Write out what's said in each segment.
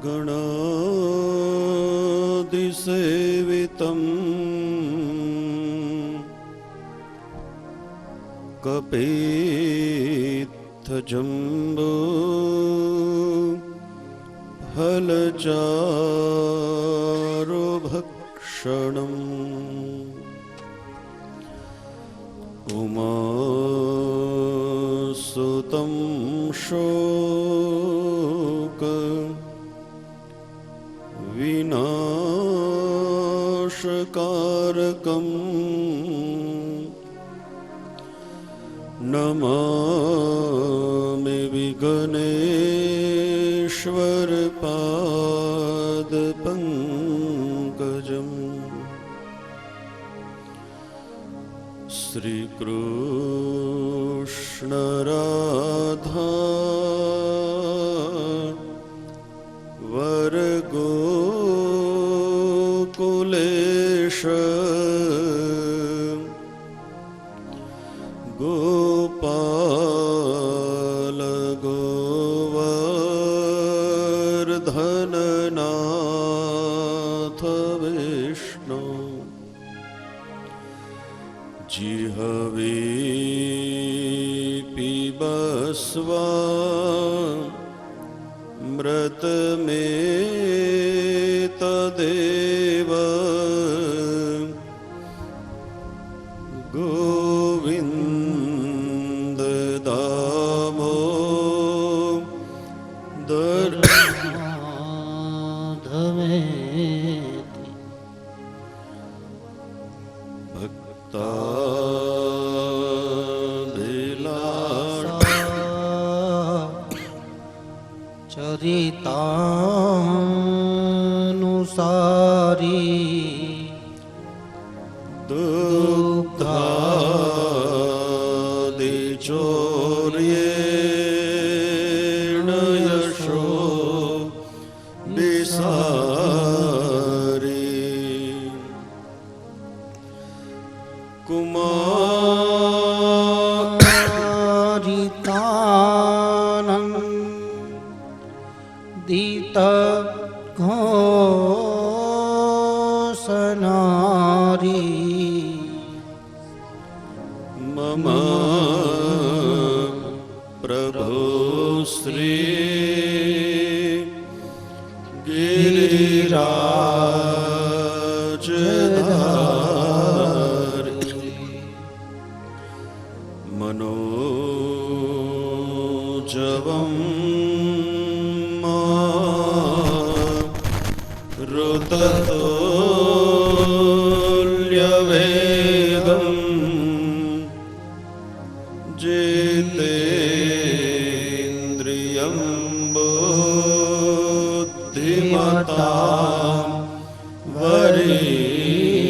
गणादिसेवितम् कपित्थजम्बो फलचारुभक्षणम् उमासुतं शोक विनाशकारकम् नमामि विघ्नेश्वर पादपङ्कजम्। श्री कृष्ण राधा वर गोकुलेश गोपाल गोवर्धन नाथ विष्णु जिह्वे पिबस्वा मृतमे तदेव गोविन्द दामोदर चरितानुसारी दुग्धादिचौर्येण यशो विसारी कुमारितानन्दित घोषनारी मम प्रभु श्री गिरिराजधारी मनोजवं ऋततुल्यवेगम् जितेन्द्रियं बुद्धिमतां वरिष्ठम्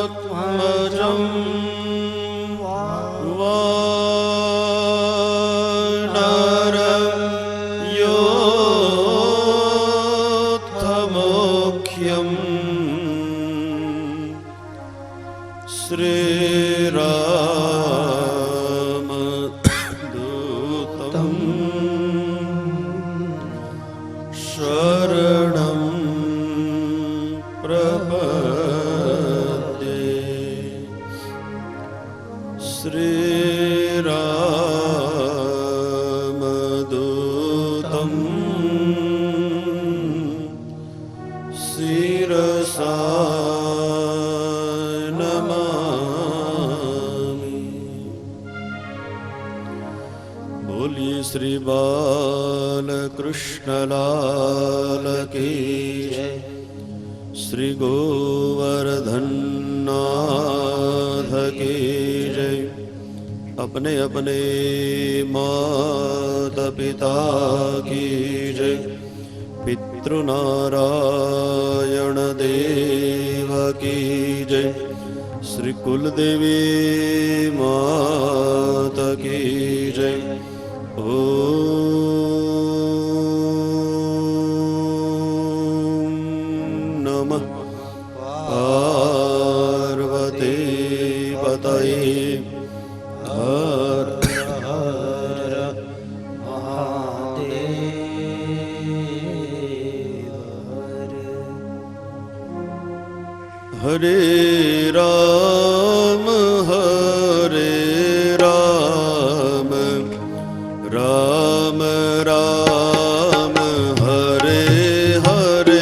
वातात्मजं वानरयोत्तमोख्यम् श्रीरामदूतं शरणं प्रपद्ये। श्रीरामदूतं शिरसा नमामि। बोलिए श्री बालकृष्ण लाल की जय, श्री गोवर्धन नाथ की जय। अपने अपने माता पिता की जय, पितृनारायण देव की जय, श्री कुलदेवी माता की जय। ओम नमः पार्वती पतये હરે રામ રામ રામ હરે હરે.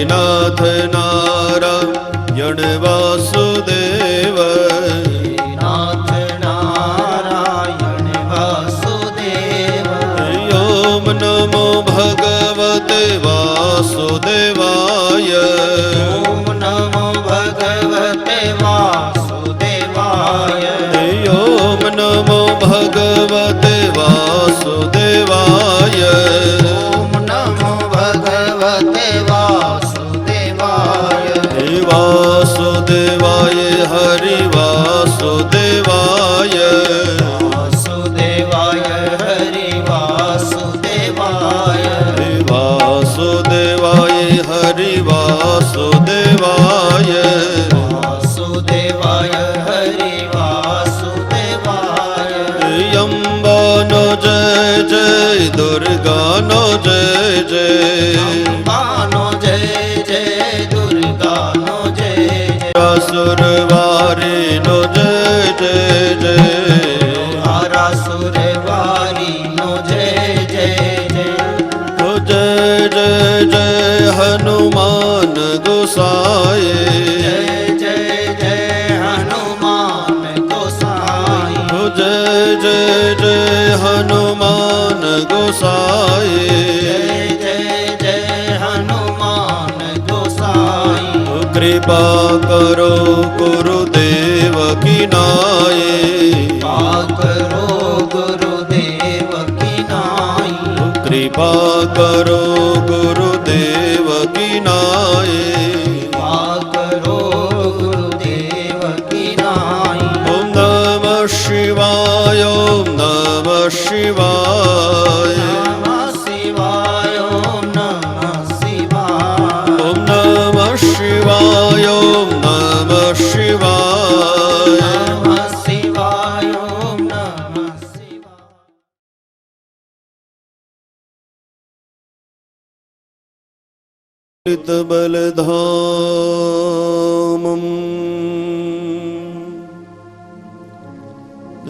નાથ નારાયણ વાસુદેવ, નાથ નારાયણ વાસુદેવ. ઓમ નમો ભગવતે વાસુદેવાય. ઓમ નમો ભગવતે વાસુદેવાય. ઓમ નમો ભગવતે વાસુદેવાય. ઓમ નમો ભગવતે વાસુદેવાય. વાસુદેવાય હરિ વાસુદેવાય. વાસુદેવાય હરિ વાસુદેવાય. વાસુદેવાય હરિ વાસુદેવાય. વાસુદેવાય હરિ વાસુદેવાય. અંબાનો જય જય, દુર્ગાનો જય જય. અંબાનો જય જય, દુર્ગાનો જય જય. અસુરવારીનો જય જય જય. હરાસુરવારીનો જય જય જય. જય જય જય હનુમાન ગોસાઈ. જય જય જય હનુમાન ગોસાઈ. જય જય જય હનુમાન ગોસાઈ. જય જય હનુમાન ગોસાઈ. કૃપા કરો ગુરુદેવ કી નાય. કૃપા કરો ગુરુદેવ કી નાય. कृपा करो गुरुदेव की नाय। कृपा करो गुरुदेव की नाई। ओम नमः शिवाय, ओम नमः शिवाय, नमः शिवाय, ओम नमः शिवाय। ओम नमः शिवाय, ओम नमः शिवाय। नमः शिवाय, ओम नमः शिवाय। बलधामम्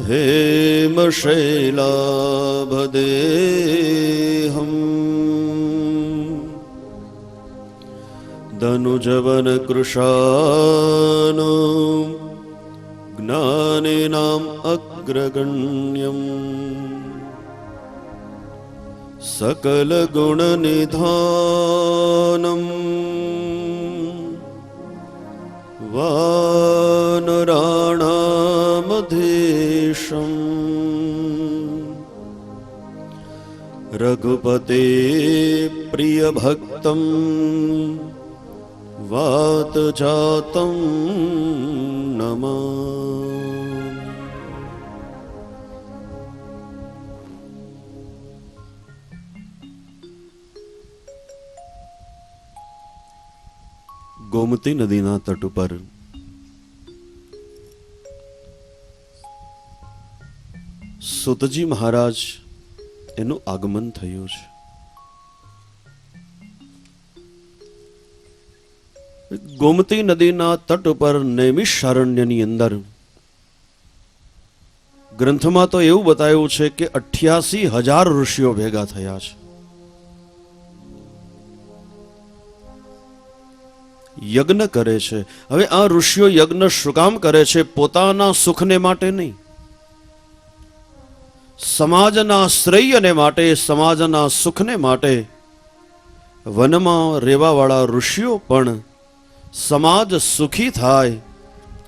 हेमशैलाभदेहम् धनुजवनकृशानो ज्ञानिनाम् अग्रगण्यम् सकलगुणनिधानम् वानराणामधीशम् रघुपते प्रियभक्तं वातजातं नमामि। ગોમતી નદીના તટ ઉપર સુતજી મહારાજ એનું આગમન થયું છે. ગોમતી નદીના તટ ઉપર નૈમિષારણ્યની અંદર ગ્રંથમાં તો એવું બતાવ્યું છે કે 88,000 ઋષિઓ ભેગા થયા છે. યજ્ઞ કરે છે. હવે આ ઋષિઓ યજ્ઞ શું કામ કરે છે? પોતાના સુખને માટે નહીં, સમાજના શ્રેયને માટે, સમાજના સુખને માટે. વનમાં રહેવાવાળા ઋષિઓ પણ સમાજ સુખી થાય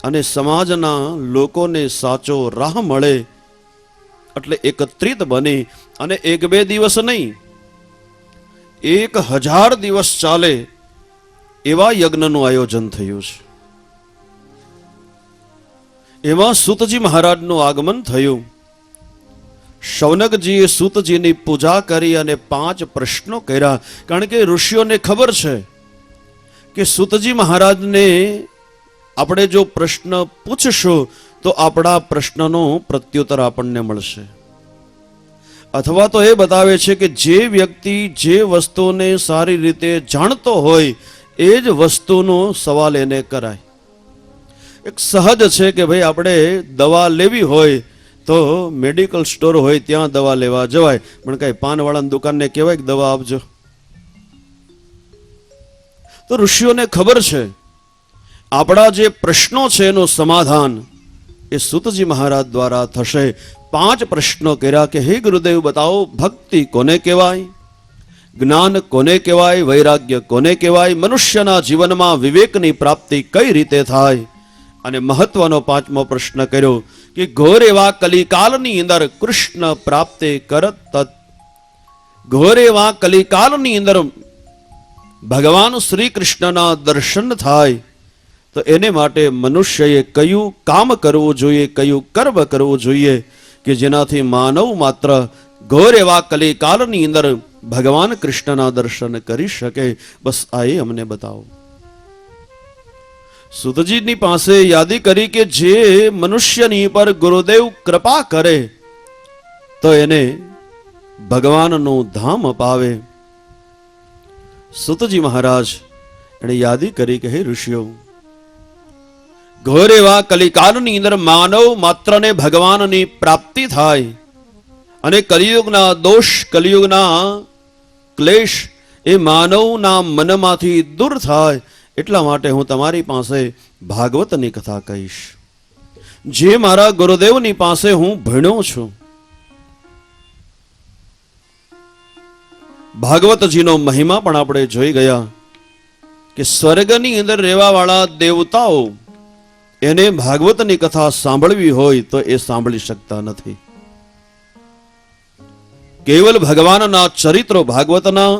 અને સમાજના લોકોને સાચો રાહ મળે એટલે એકત્રિત બની અને 1-2 દિવસ નહીં, 1000 દિવસ ચાલે એવા યજ્ઞનું આયોજન થયું છે. એમાં સૂતજી મહારાજનું આગમન થયું. શૌનકજીએ સૂતજીની પૂજા કરી અને 5 પ્રશ્નો કર્યા. કારણ કે ઋષિઓને ખબર છે કે સૂતજી મહારાજને આપણે જો પ્રશ્ન પૂછશું તો આપણા પ્રશ્નનો પ્રત્યુત્તર આપણને મળશે. અથવા તો એ બતાવે છે કે જે વ્યક્તિ જે વસ્તુને સારી રીતે જાણતો હોય એ જ વસ્તુનો સવાલ એને કરાય. એક સહજ છે કે ભાઈ આપણે દવા લેવી હોય તો મેડિકલ સ્ટોર હોય ત્યાં દવા લેવા જવાય, પણ કઈ પાનવાળાની દુકાનને કહેવાય કે દવા આપજો? તો ઋષિઓને ખબર છે આપણા જે પ્રશ્નો છે એનું સમાધાન એ સૂતજી મહારાજ દ્વારા થશે. 5 પ્રશ્નો કર્યા કે હે ગુરુદેવ બતાવો, ભક્તિ કોને કહેવાય, જ્ઞાન કોને કહેવાય, વૈરાગ્ય કોને કહેવાય, મનુષ્યના જીવનમાં વિવેકની પ્રાપ્તિ કઈ રીતે થાય? અને મહત્વનો 5મો પ્રશ્ન કર્યો કે ઘોર એવા કલિકાલની અંદર કૃષ્ણ પ્રાપ્તે કરત તત. ઘોર એવા કલિકાલની અંદર ભગવાન શ્રી કૃષ્ણના દર્શન થાય તો એને માટે મનુષ્યએ કયું કામ કરવું જોઈએ, કયું કર્મ કરવું જોઈએ કે જેનાથી માનવ માત્ર ઘોર એવા કલિકાલની અંદર ભગવાન કૃષ્ણના દર્શન કરી શકે. બસ આ એ અમને બતાવો. સૂતજીની પાસે યાદી કરી કે જે મનુષ્યની પર ગુરુદેવ કૃપા કરે તો એને ભગવાનનું ધામ અપાવે. સૂતજી મહારાજ એને યાદી કરી કે હે ઋષિઓ, ઘોર એવા કલિકાલની અંદર માનવ માત્રને ભગવાનની પ્રાપ્તિ થાય અને કલિયુગના દોષ, કલિયુગના ક્લેશ એ માનવના મનમાંથી દૂર થાય એટલા માટે હું તમારી પાસે ભાગવતની કથા કહીશ, જે મારા ગુરુદેવની પાસે હું ભણ્યો છું. ભાગવતજીનો મહિમા પણ આપણે જોઈ ગયા કે સ્વર્ગની અંદર રહેવાવાળા દેવતાઓ એને ભાગવતની કથા સાંભળવી હોય તો એ સાંભળી શકતા નથી. કેવલ ભગવાનના ચરિત્રો ભાગવતના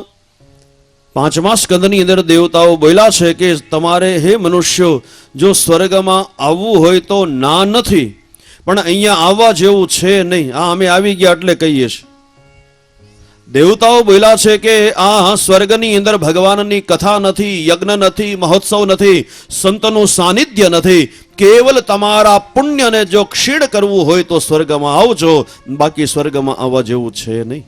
5મા સ્કંદની અંદર દેવતાઓ બોલ્યા છે કે તમારે હે મનુષ્યો જો સ્વર્ગમાં આવવું હોય તો ના નથી, પણ અહીંયા આવવા જેવું છે નહીં. અમે આવી ગયા એટલે કહીએ છીએ. દેવતાઓ બોલ્યા છે કે આ સ્વર્ગની અંદર ભગવાનની કથા નથી, યજ્ઞ નથી, મહોત્સવ નથી, સંતનું સાનિધ્ય નથી. કેવલ તમારા પુણ્યને જો ક્ષીણ કરવું હોય તો સ્વર્ગમાં આવજો, બાકી સ્વર્ગમાં આવવા જેવું છે નહીં.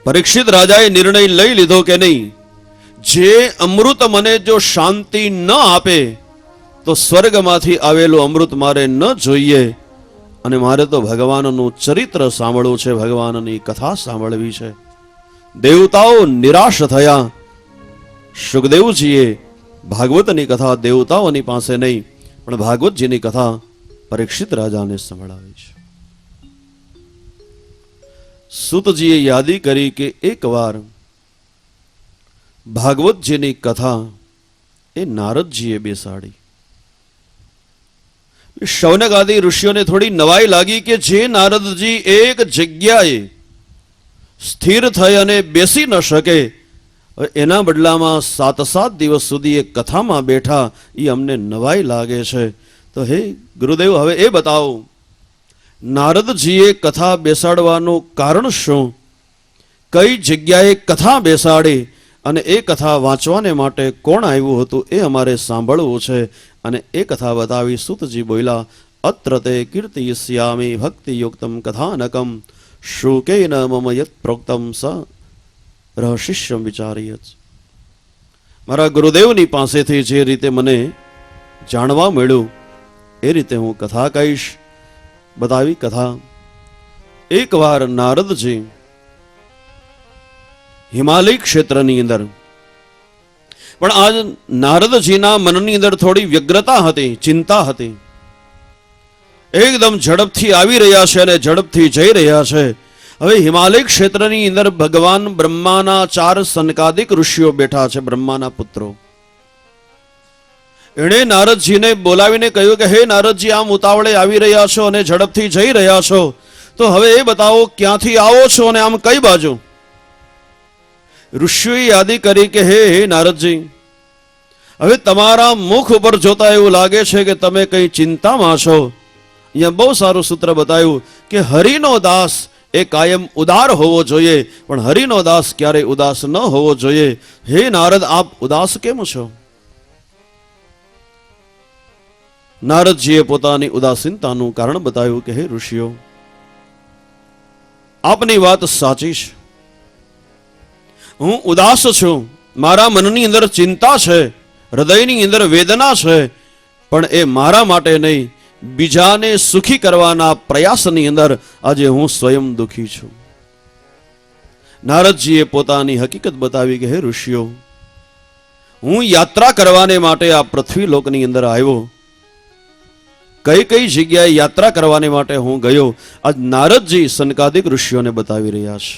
પરીક્ષિત રાજાએ નિર્ણય લઈ લીધો કે નહીં, જે અમૃત મને જો શાંતિ ન આપે તો સ્વર્ગમાંથી આવેલું અમૃત મારે ન જોઈએ, અને મારે તો ભગવાનનું ચરિત્ર સાંભળવું છે, ભગવાનની કથા સાંભળવી છે. દેવતાઓ નિરાશ થયા. સુખદેવજીએ ભાગવતની કથા દેવતાઓની પાસે નહીં, પણ ભાગવતજીની કથા પરીક્ષિત રાજાને સંભળાવી છે. સૂતજીએ યાદી કરી કે એકવાર ભાગવતજીની કથા એ નારદજીએ બેસાડી. શૌનક આદિ ઋષિઓને થોડી નવાઈ લાગી કે જે નારદજી એક જગ્યાએ સ્થિર થઈ અને બેસી ન શકે, એના બદલામાં 7 દિવસ સુધી એ કથામાં બેઠા, એ અમને નવાઈ લાગે છે. તો હે ગુરુદેવ, હવે એ બતાવો, નારદજીએ કથા બેસાડવાનું કારણ શું? કઈ જગ્યાએ કથા બેસાડી અને એ કથા વાંચવાને માટે કોણ આવ્યું હતું એ અમારે સાંભળવું છે. અને એ કથા બતાવી. સૂતજી બોલ્યા, અત્ર તે કીર્તિયસ્યામિ ભક્તિયુક્તમ કથાનકમ શુકેન મમ યત પ્રોક્તમ સ રહશિષ્યમ વિચાર્યત. મારા ગુરુદેવની પાસેથી જે રીતે મને જાણવા મળ્યું એ રીતે હું કથા કહીશ. બતાવી કથા. એકવાર નારદજી હિમાલય ક્ષેત્રની અંદર, પણ આજ નારદજીના મનની અંદર થોડી વ્યગ્રતા હતી, ચિંતા હતી. એકદમ ઝડપથી આવી રહ્યા છે અને ઝડપથી જઈ રહ્યા છે. હવે હિમાલય ક્ષેત્રની અંદર ભગવાન બ્રહ્માના 4 સનકાદિક ઋષિઓ બેઠા છે, બ્રહ્માના પુત્રો. એણે નારદજીને બોલાવીને કહ્યું કે હે નારદજી, આમ ઉતાવળે આવી રહ્યા છો અને ઝડપથી જઈ રહ્યા છો, તો હવે એ બતાવો ક્યાંથી આવો છો અને આમ કઈ બાજુ? ઋષિઓએ યાદી કરી કે હે નારદજી, હવે તમારા મુખ ઉપર જોતા એવું લાગે છે કે તમે કઈ ચિંતામાં છો. અહીંયા બહુ સારું સૂત્ર બતાવ્યું કે હરિનો દાસ એ કાયમ ઉદાર હોવો જોઈએ, પણ હરિનો દાસ ક્યારેય ઉદાસ ન હોવો જોઈએ. હે નારદ, આપ ઉદાસ કેમ છો? નારદજીએ પોતાની ઉદાસીનતાનું કારણ બતાવ્યું કે હે ઋષિઓ, આપની વાત સાચી છે, હું ઉદાસ છું, મારા મનની અંદર ચિંતા છે, હૃદયની અંદર વેદના છે, પણ એ મારા માટે નહીં, બીજાને સુખી કરવાના પ્રયાસની અંદર આજે હું સ્વયં દુઃખી છું. નારદજીએ પોતાની હકીકત બતાવી કે હે ઋષિઓ, હું યાત્રા કરવાને માટે આ પૃથ્વી લોકની અંદર આવ્યો. કઈ કઈ જગ્યાએ યાત્રા કરવાને માટે હું ગયો, આજ નારદજી સનકાદિક ઋષિઓને બતાવી રહ્યા છે.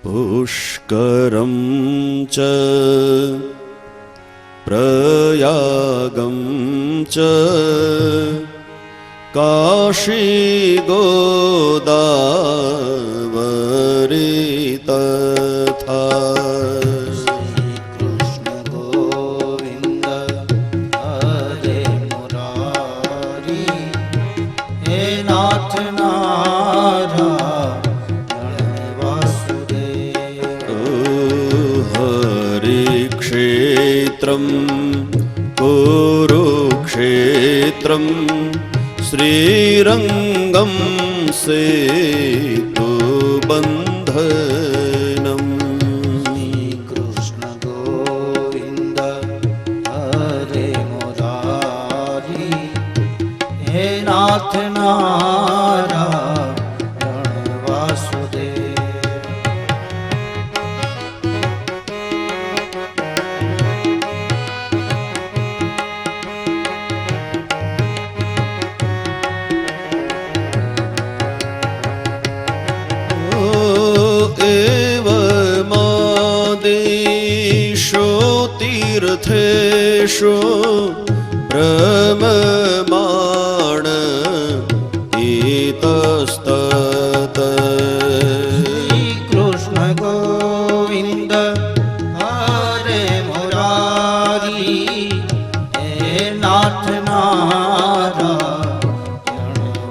પુષ્કરમ ચ પ્રયાગમ ચ કાશી ગોદાવરી તથા कुरुक्षेत्रं श्रीरंगं सेतुबन्धनं. कृष्ण गोविंद हरे मुरारी, हे नाथ नारायण वासुदेव. तीर्थेषु રમમાણ ઇતસ્તત. શ્રી કૃષ્ણ ગોવિંદ હરે મુરારી હે નાથ નારાયણ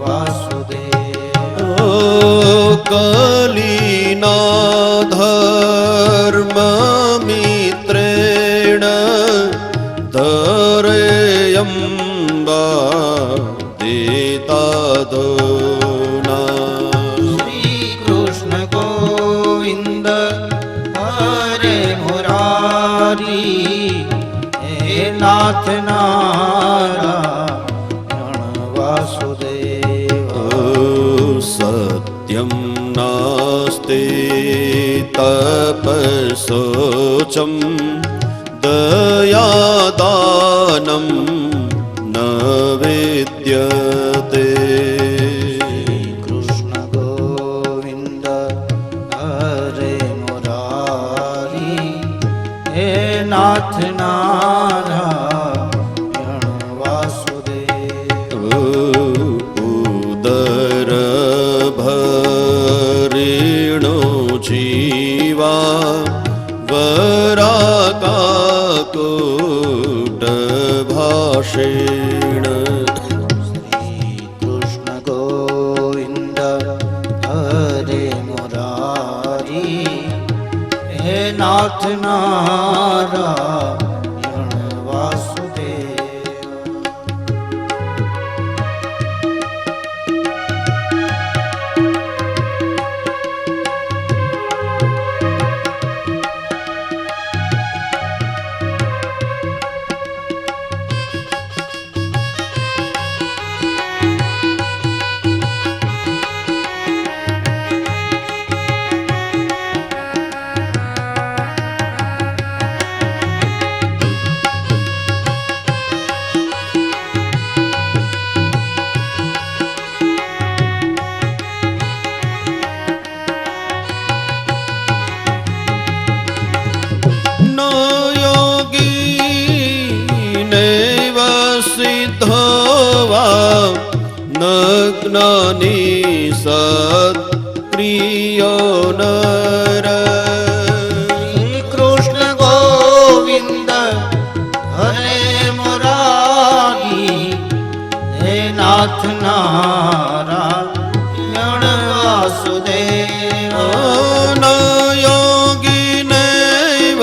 વાસુદેવ. કલીના ધર્મ મિત્રેણ ધરેયંબા દેતાદોના. શ્રી કૃષ્ણ ગોવિંદ હરે મુરારી હે નાથ નારાયણ વાસુદેવ. સત્યમ નાસ્તિ તપસોચમ દયાદાનમ ન વિદ્યતે. શ્રી કૃષ્ણ ગોવિંદ હરે મુરારી હે નાથ નારાયણ વાસુદેવ. ઉદર ભરીણો જીવા વરાકાકુટ ભાષેણ. શ્રી કૃષ્ણ ગોવિંદ હરે મુરારી હે નાથ નારાયણ વાસુદેવ. ન યોગી નૈવ સિદ્ધવા ન જ્ઞાની સત્પ્રિયો નર. શ્રી કૃષ્ણ ગોવિંદ હરે મુરારી હે નાથ નારાયણ વાસુદેવ. ન યોગી નૈવ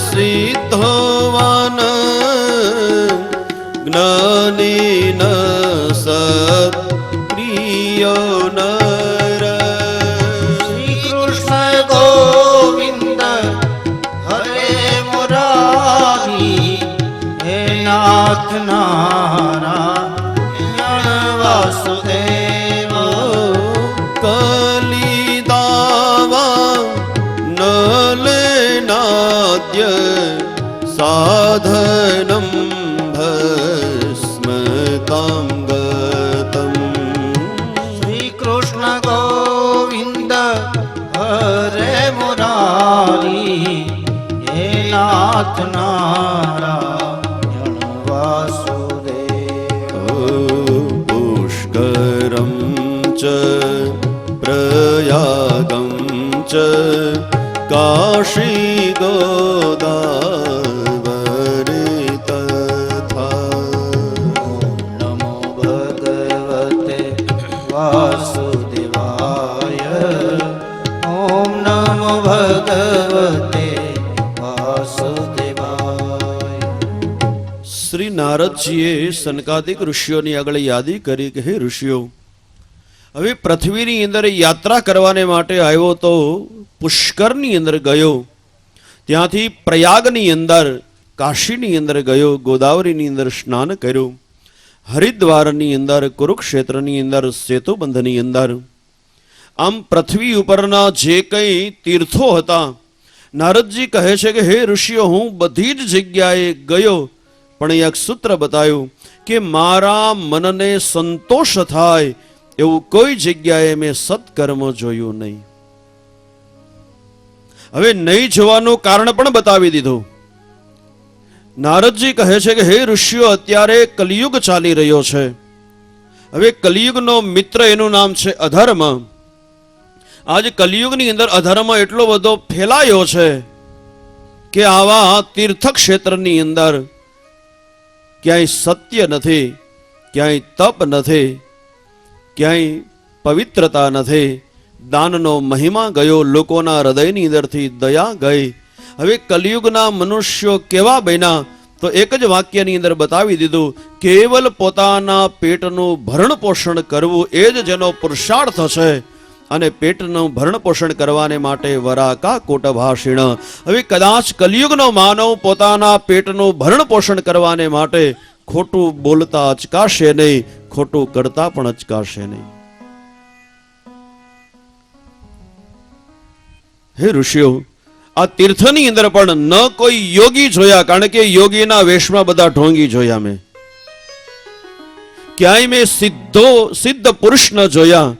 સિદ્ધવાન જ્ઞાની ન સત્પ્રિયો નર. શ્રી કૃષ્ણ ગોવિંદ હરે મુરારી હે નાથ નારાયણ વાસુદેવ. કલિદાવા ન લેનાદ્ય સાધનમ ભસ્મતાં ગતમ. શ્રી કૃષ્ણ ગોવિંદ હરે મુરારી હે નાથ નારાયણ વાસુદેવ. પુષ્કરમ ચ પ્રયાગમ ચ કાશી ગોદાવરી તથા. નમો ભગવતે વાસુદેવાય. ઓમ નમો ભગવતે વાસુદેવાય. શ્રી નારદજીએ સનકાદિક ઋષિઓની આગળ યાદી કરી કે હે ઋષિઓ, હવે પૃથ્વીની અંદર યાત્રા કરવાને માટે આવ્યો તો પુષ્કરની અંદર ગયો, ત્યાંથી પ્રયાગની અંદર કાશીની અંદર ગયો, ગોદાવરીની અંદર સ્નાન કર્યું, હરિદ્વારની અંદર, કુરુક્ષેત્રની અંદર, સેતુબંધની અંદર, આમ પૃથ્વી ઉપરના જે કંઈ તીર્થો હતા, નારદજી કહે છે કે હે ઋષિઓ, હું બધી જ જગ્યાએ ગયો, પણ એક સૂત્ર બતાવ્યું કે મારા મનને સંતોષ થાય એવું કોઈ જગ્યાએ મેં સત્કર્મ જોયું નહીં. હવે નહીં જોવાનું કારણ પણ બતાવી દીધું. નારદજી કહે છે કે હે ઋષિઓ, અત્યારે કલિયુગ ચાલી રહ્યો છે. હવે કલિયુગનો મિત્ર એનું નામ છે અધર્મ. આજ કલિયુગની અંદર અધર્મ એટલો બધો ફેલાયો છે કે આવા તીર્થ ક્ષેત્રની અંદર ક્યાંય સત્ય નથી, ક્યાંય તપ નથી, ક્યાંય પવિત્રતા નથી. દાનનો મહિમા ગયો, લોકોના હૃદયની અંદરથી દયા ગઈ. હવે કલિયુગના મનુષ્યો કેવા બન્યા? તો એક જ વાક્યની અંદર બતાવી દીધું, કેવલ પોતાના પેટનું ભરણ પોષણ કરવું એ જ જેનો પુરુષાર્થ છે. અને પેટનું ભરણ પોષણ કરવાને માટે વરાકા કોટભાષિણ. હવે કદાચ કલિયુગનો માનવ પોતાના પેટનું ભરણ પોષણ કરવાને માટે ખોટું બોલતા અચકાશે નહીં, ખોટું કરતા પણ અચકાશે નહીં. હે ઋષિઓ, આ તીર્થની અંદર પણ ન કોઈ યોગી જોયા, કારણ કે યોગીના વેશમાં બધા ઢોંગી જોયા મેં. ક્યાંય મેં સિદ્ધ પુરુષ ન જોયા,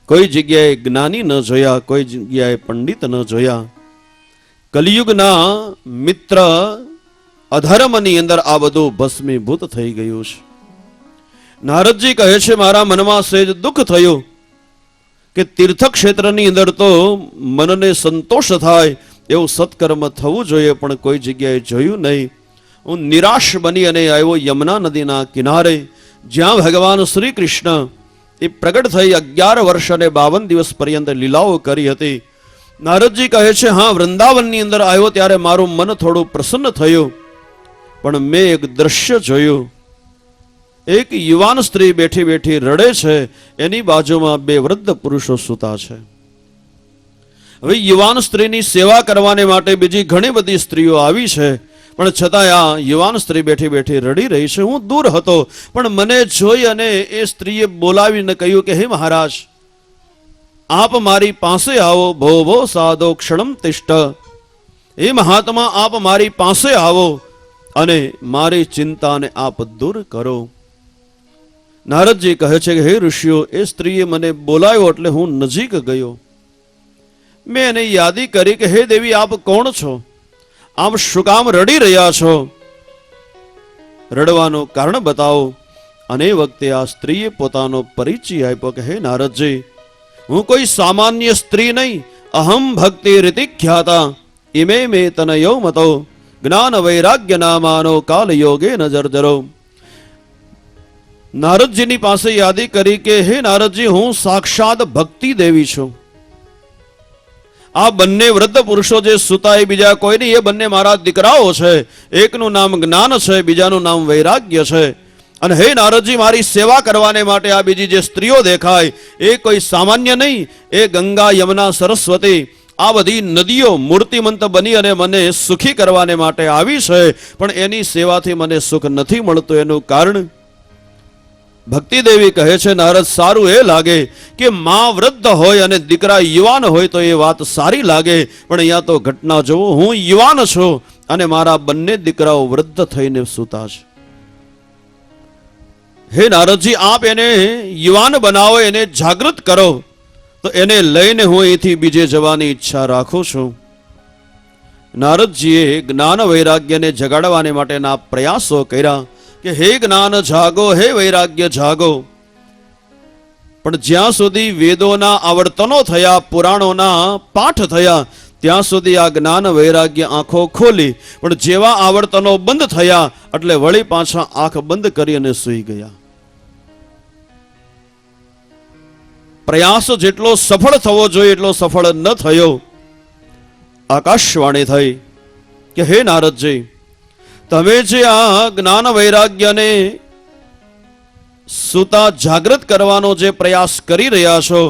કોઈ જગ્યાએ જ્ઞાની ન જોયા, કોઈ જગ્યાએ પંડિત ન જોયા. કલિયુગના મિત્ર અધર્મની અંદર આ બધું ભસ્મીભૂત થઈ ગયું છે. નારદજી કહે છે, મારા મનમાં સહેજ દુઃખ થયું કે તીર્થ ક્ષેત્રની અંદર તો મનને સંતોષ થાય એવું સત્કર્મ થવું જોઈએ, પણ કોઈ જગ્યાએ જોયું નહીં. હું નિરાશ બની અને આવ્યો યમુના નદીના કિનારે, જ્યાં ભગવાન શ્રી કૃષ્ણ એ પ્રગટ થઈ 11 વર્ષ અને 52 દિવસ પર્યંત લીલાઓ કરી હતી. નારદજી કહે છે, હા, વૃંદાવનની અંદર આવ્યો ત્યારે મારું મન થોડું પ્રસન્ન થયું, પણ મેં એક દ્રશ્ય જોયું. એક યુવાન સ્ત્રી બેઠી બેઠી રડે છે, એની બાજુમાં 2 વૃદ્ધ પુરુષો સૂતા છે. હવે યુવાન સ્ત્રીની સેવા કરવાને માટે બીજી ઘણી બધી સ્ત્રીઓ આવી છે, પણ છતાંય આ યુવાન સ્ત્રી બેઠી બેઠી રડી રહી છે. હું દૂર હતો, પણ મને જોઈ અને એ સ્ત્રીએ બોલાવીને કહ્યું કે હે મહારાજ, આપ મારી પાસે આવો. ભો ભો સાધો ક્ષણમ તિષ્ઠ. હે મહાત્મા, આપ મારી પાસે આવો અને મારી ચિંતાને આપ દૂર કરો. નારદજી કહે છે કે હે ઋષિઓ, એ સ્ત્રીએ મને બોલાવ્યો એટલે હું નજીક ગયો. મેં એને યાદી કરી કે હે દેવી, આપ કોણ છો? આપ શું કામ રડી રહ્યા છો? રડવાનું કારણ બતાવો. અને એ વખતે આ સ્ત્રીએ પોતાનો પરિચય આપ્યો કે હે નારદજી, હું કોઈ સામાન્ય સ્ત્રી નહીં. અહમ ભક્તિ રીતિ ખ્યાતા ઇમે મે તનયો મતો જ્ઞાન વૈરાગ્ય નામાનો કાલ યોગે નજરજરો. નારદજીની પાસે યાદી કરી કે હે નારદજી, હું સાક્ષાત ભક્તિ દેવી છું. આ બંને વૃદ્ધ પુરુષો જે સુતા એ બીજા કોઈ નહીં, એ બંને મારા દીકરાઓ છે. એકનું નામ જ્ઞાન છે, બીજાનું નામ વૈરાગ્ય છે. અને હે નારદજી, મારી સેવા કરવાને માટે આ બીજી જે સ્ત્રીઓ દેખાય એ કોઈ સામાન્ય નહીં. એ ગંગા, યમુના, સરસ્વતી આ બધી નદીઓ મૂર્તિમંત બની અને મને સુખી કરવાને માટે આવી છે, પણ એની સેવાથી મને સુખ નથી મળતું. એનું કારણ ભક્તિ દેવી કહે છે, નારદ, સારું એ લાગે કે માં વૃદ્ધ હોય અને દીકરા યુવાન હોય તો એ વાત સારી લાગે, પણ અહીંયા તો ઘટના જુઓ. હું યુવાન છું અને મારા બંને દીકરાઓ વૃદ્ધ થઈને સૂતા છે. હે નારદજી, આપ એને યુવાન બનાવો, એને જાગૃત કરો, તો એને લઈને હું અહીંથી બીજે જવાની ઈચ્છા રાખું છું. નારદજીએ જ્ઞાન વૈરાગ્યને જગાડવાને માટેના પ્રયાસો કર્યા કે હે જ્ઞાન જાગો, હે વૈરાગ્ય જાગો. પણ જ્યાં સુધી વેદોના આવર્તનો થયા, પુરાણોના પાઠ થયા, ત્યાં સુધી આ જ્ઞાન વૈરાગ્ય આંખો ખોલી. પણ જેવા આવર્તનો બંધ થયા એટલે વળી પાછા આંખ બંધ કરી અને સૂઈ ગયા. પ્રયાસ જેટલો સફળ થવો જોઈએ એટલો સફળ ન થયો. આકાશવાણી થઈ કે હે નારદજી, તમે જે આ જ્ઞાન વૈરાગ્યને સુતા જાગૃત કરવાનો જે પ્રયાસ કરી રહ્યા છો,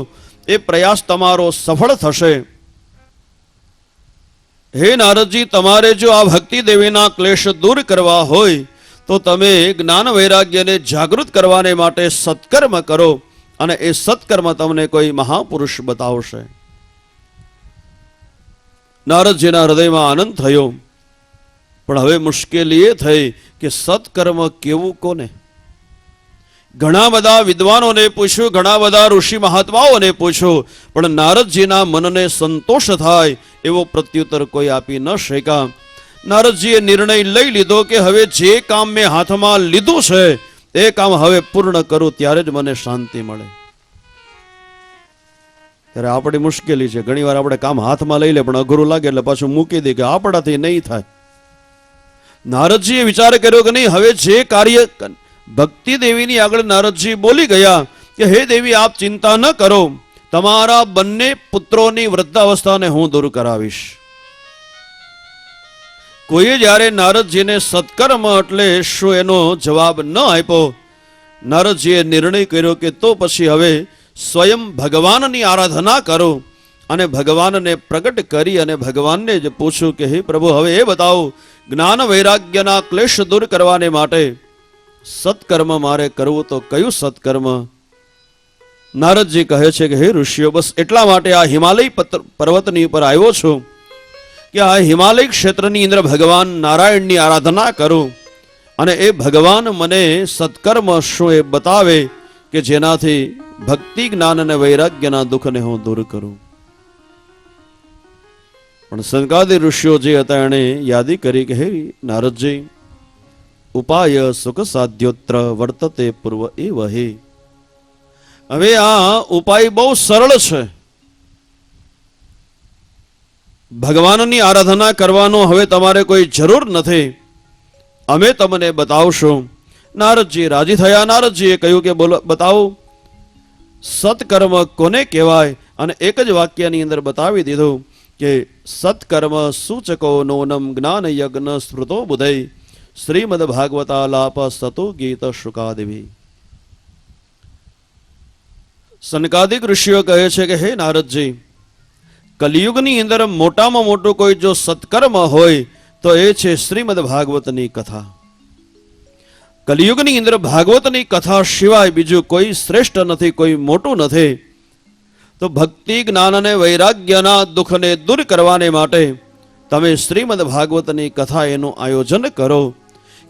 એ પ્રયાસ તમારો સફળ થશે. હે નારદજી, તમારે જો આ ભક્તિ દેવીના ક્લેશ દૂર કરવા હોય તો તમે જ્ઞાન વૈરાગ્યને જાગૃત કરવાને માટે સત્કર્મ કરો, અને એ સત્કર્મ તમને કોઈ મહાપુરુષ બતાવશે. નારદજીના હૃદયમાં આનંદ થયો, પણ હવે મુશ્કેલી એ થઈ કે સત્કર્મ કેવું કોને? ઘણા બધા વિદ્વાનોને પૂછ્યું, ઘણા બધા ઋષિ મહાત્માઓને પૂછ્યું, પણ નારદજીના મનને સંતોષ થાય એવો પ્રત્યુત્તર કોઈ આપી ન શક્યા. નારદજીએ નિર્ણય લઈ લીધો કે હવે જે કામ મેં હાથમાં લીધું છે એ કામ હવે પૂર્ણ કરું ત્યારે જ મને શાંતિ મળે. ત્યારે આપણી મુશ્કેલી છે, ઘણી વાર આપણે કામ હાથમાં લઈ લે પણ અઘરું લાગે એટલે પાછું મૂકી દે કે આપણાથી નહીં થાય. નારદજીએ વિચાર કર્યો કે નહીં, હવે જે કાર્ય ભક્તિ દેવીની આગળ નારદજી બોલી ગયા કે હે દેવી આપ ચિંતા ન કરો, તમારા બંને પુત્રોની વૃદ્ધાવસ્થાને હું દૂર કરાવીશ. કોઈએ જ્યારે નારદજીને સત્કર્મ એટલે શું એનો જવાબ ન આપ્યો, નારદજીએ નિર્ણય કર્યો કે તો પછી હવે સ્વયં ભગવાનની આરાધના કરો અને ભગવાનને પ્રગટ કરી અને ભગવાનને જ પૂછ્યું કે હે પ્રભુ હવે એ બતાવો, જ્ઞાન વૈરાગ્યના ક્લેશ દૂર કરવાને માટે સત્કર્મ મારે કરવું તો કયું સત્કર્મ? નારદજી કહે છે કે હે ઋષિઓ, બસ એટલા માટે આ હિમાલય પર્વતની ઉપર આવ્યો છું કે આ હિમાલય ક્ષેત્રની અંદર ભગવાન નારાયણની આરાધના કરું અને એ ભગવાન મને સત્કર્મ શું એ બતાવે કે જેનાથી ભક્તિ જ્ઞાન અને વૈરાગ્યના દુઃખને હું દૂર કરું. પણ સનકાદિ ઋષિઓ જે હતા એણે યાદી કરી કે હે નારદજી, ઉપાય સુખ સાધ્યોત્ર વર્તતે પૂર્વ એ વહે. હવે આ ઉપાય બહુ સરળ છે. ભગવાનની આરાધના કરવાનો હવે તમારે કોઈ જરૂર નથી, અમે તમને બતાવશું. નારદજી રાજી થયા. નારદજીએ કહ્યું કે બોલો બતાવો સત્કર્મ કોને કહેવાય, અને એક જ વાક્યની અંદર બતાવી દીધું કે સત્કર્મ સૂચકો નોનમ જ્ઞાન યજ્ઞ સ્મૃતો બુધૈ શ્રીમદ ભાગવતા લાપ સતો ગીત શુકાદેવી. સનકાદિક ઋષિઓ કહે છે કે હે નારદજી, કલિયુગની અંદર મોટામાં મોટું કોઈ જો સત્કર્મ હોય તો એ છે શ્રીમદ ભાગવતની કથા. કલિયુગની અંદર ભાગવતની કથા સિવાય બીજું કોઈ શ્રેષ્ઠ નથી, કોઈ મોટું નથી. તો ભક્તિ જ્ઞાન અને વૈરાગ્યના દુઃખને દૂર કરવાને માટે તમે શ્રીમદ ભાગવતની કથા એનું આયોજન કરો.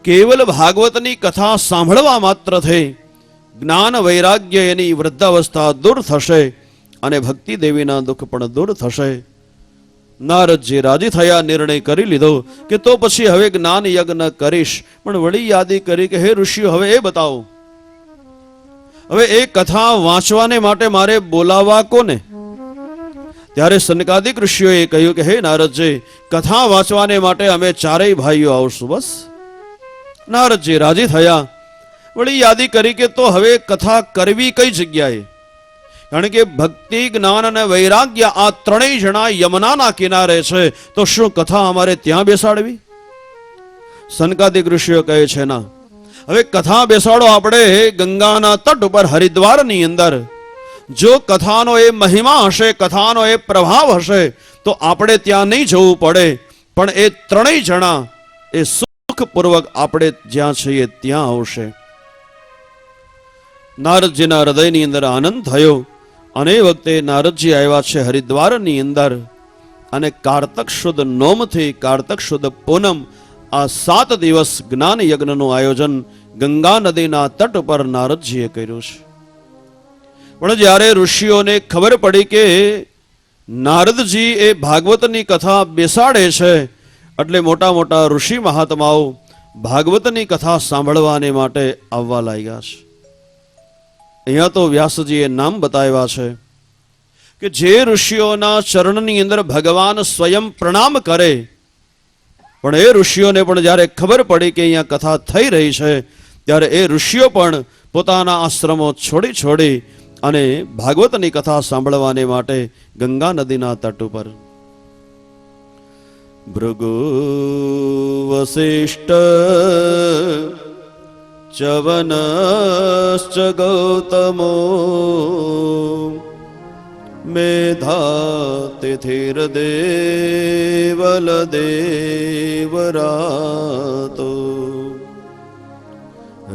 કેવલ ભાગવતની કથા સાંભળવા માત્રથી જ્ઞાન વૈરાગ્ય એની વૃદ્ધાવસ્થા દૂર થશે અને ભક્તિ દેવીના દુઃખ પણ દૂર થશે. નારદજી રાજી થયા, નિર્ણય કરી લીધો કે તો પછી હવે જ્ઞાન યજ્ઞ કરીશ. પણ વળી યાદી કરી કે હે ઋષિઓ હવે એ બતાવો, હવે એ કથા વાંચવાને માટે મારે બોલાવવા કોને? ત્યારે સનકાદિક ઋષિઓએ કહ્યું કે હે નારદજી, કથા વાંચવાને માટે અમે ચારેય ભાઈઓ આવશું. બસ નારદજી રાજી થયા. વળી યાદી કરી કે તો હવે કથા કરવી કઈ જગ્યાએ? કારણ કે ભક્તિ જ્ઞાન અને વૈરાગ્ય આ ત્રણેય જણા યમુનાના કિનારે છે, તો શું કથા અમારે ત્યાં બેસાડવી? સનકાદિક ઋષિઓ કહે છે ના, હવે કથા બેસાડો આપણે ગંગાના તટ ઉપર હરિદ્વારની અંદર. જો કથાનો એ મહિમા હશે, કથાનો એ પ્રભાવ હશે તો આપણે ત્યાં નહીં જવું પડે, પણ એ ત્રણેય જણા એ સુખપૂર્વક આપણે જ્યાં છીએ ત્યાં આવશે. નારદજીના હૃદયની અંદર આનંદ થયો અને એ વખતે નારદજી આવ્યા છે હરિદ્વારની અંદર અને કારતક શુદ્ધ નોમથી કારતક શુદ્ધ પૂનમ આ 7 દિવસ જ્ઞાન યજ્ઞનું આયોજન ગંગા નદીના તટ પર નારદજીએ કર્યું છે. પણ જ્યારે ઋષિઓને ખબર પડી કે નારદજી એ ભાગવતની કથા બેસાડે છે એટલે મોટા મોટા ઋષિ મહાત્માઓ ભાગવતની કથા સાંભળવાને માટે આવવા લાગ્યા છે. અહીંયા તો વ્યાસજીએ નામ બતાવ્યા છે કે જે ઋષિઓના ચરણની અંદર ભગવાન સ્વયં પ્રણામ કરે, પણ એ ઋષિઓને પણ જ્યારે ખબર પડી કે અહીંયા કથા થઈ રહી છે ત્યારે એ ઋષિઓ પણ પોતાના આશ્રમો છોડી છોડી અને ભાગવતની કથા સાંભળવાને માટે ગંગા નદીના તટ ઉપર. ભૃગુ વસિષ્ઠ ચવનશ્ચ ગૌતમો મેધાતિથિર્દેવલ દેવરાતો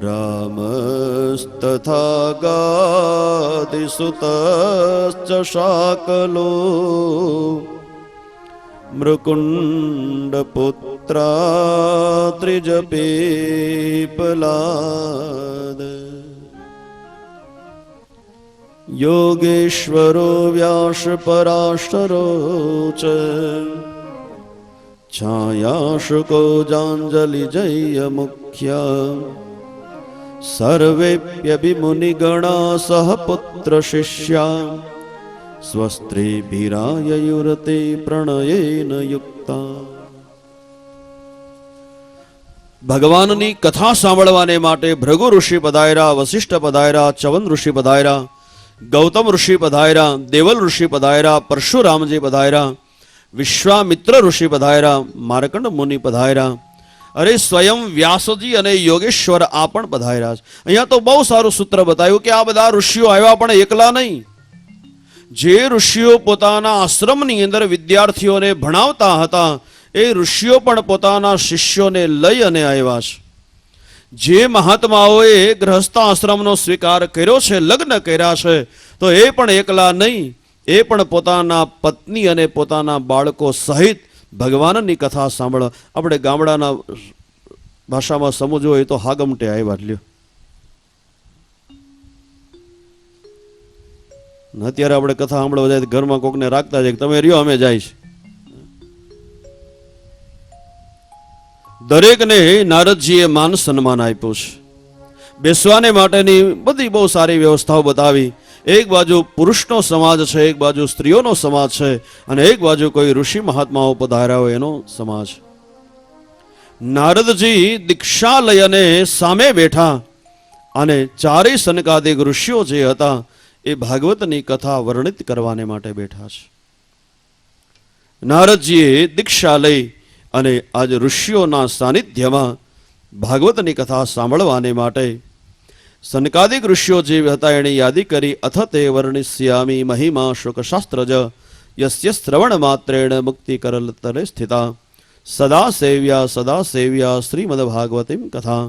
રામસ્તથા ગાદિસુતશ્ચ શાકલો મૃકુંડ પુત્રા ત્રિજપીપલાદ યોગેશ્વરો વ્યાસ પરાશરો ચ છાયા શુકો જાંજલિ જય મુખ્ય સર્વેપ્યભિમુનિગણા સહ પુત્ર શિષ્યા સ્વસ્ત્રીભિરાયુરતે પ્રણયેન યુક્તા. ભગવાનની કથા સાંભળવાને માટે ભૃગુ ઋષિ પધાર્યા, વશિષ્ઠ પધાર્યા, ચવન ઋષિ પધાર્યા, ગૌતમ ઋષિ પધાર્યા, દેવલ ઋષિ પધાર્યા, પરશુરામજી પધાર્યા, વિશ્વામિત્ર ઋષિ પધાર્યા, માર્કંડ મુનિ પધાર્યા, અરે સ્વયં વ્યાસજી અને યોગેશ્વર આ પણ પધાર્યા છે. અહીંયા તો બહુ સારું સૂત્ર બતાવ્યું કે આ બધા ઋષિઓ આવ્યા પણ એકલા નહીં. જે ઋષિઓ પોતાના આશ્રમની અંદર વિદ્યાર્થીઓને ભણાવતા હતા એ ઋષિઓ પણ પોતાના શિષ્યોને લઈ અને આવ્યા છે. જે મહાત્માઓએ ગૃહસ્થ આશ્રમનો સ્વીકાર કર્યો છે, લગ્ન કર્યા છે, તો એ પણ એકલા નહીં, એ પણ પોતાના પત્ની અને પોતાના બાળકો સહિત ભગવાનની કથા સાંભળો. આપણે ગામડાના ભાષામાં સમજવું હોય તો હાગમટે આવ્યા લ્યો. અત્યારે આપણે કથા સાંભળવા જાય ઘરમાં કોકને રાખતા જાય તમે રહ્યો અમે જાય છે. દરેકને નારદજીએ માન સન્માન આપ્યું છે. બેસવાને માટેની બધી બહુ સારી વ્યવસ્થાઓ બતાવી. એક બાજુ પુરુષનો સમાજ છે, એક બાજુ સ્ત્રીઓનો સમાજ છે, અને એક બાજુ કોઈ ઋષિ મહાત્માઓ પધાર્યા હોય એનો સમાજ. નારદજી દીક્ષા લઈ અને સામે બેઠા અને ચારેય સનકાદિક ઋષિઓ જે હતા એ ભાગવતની કથા વર્ણિત કરવાને માટે બેઠા છે. નારદજીએ દીક્ષા લઈ અને આજ ઋષિઓના સાનિધ્યમાં ભાગવતની કથા સાંભળવાને માટે સનકાદિક ઋષિઓ જે હતા એણે યાદી કરી. અથ તે વર્ણિષ્યામિ મહિમા શુકશાસ્ત્રજ યસ્ય શ્રવણ માત્રેણ મુક્તિ કરલતરે સ્થિતા સદા સેવ્યા શ્રીમદ ભાગવતીમ કથા.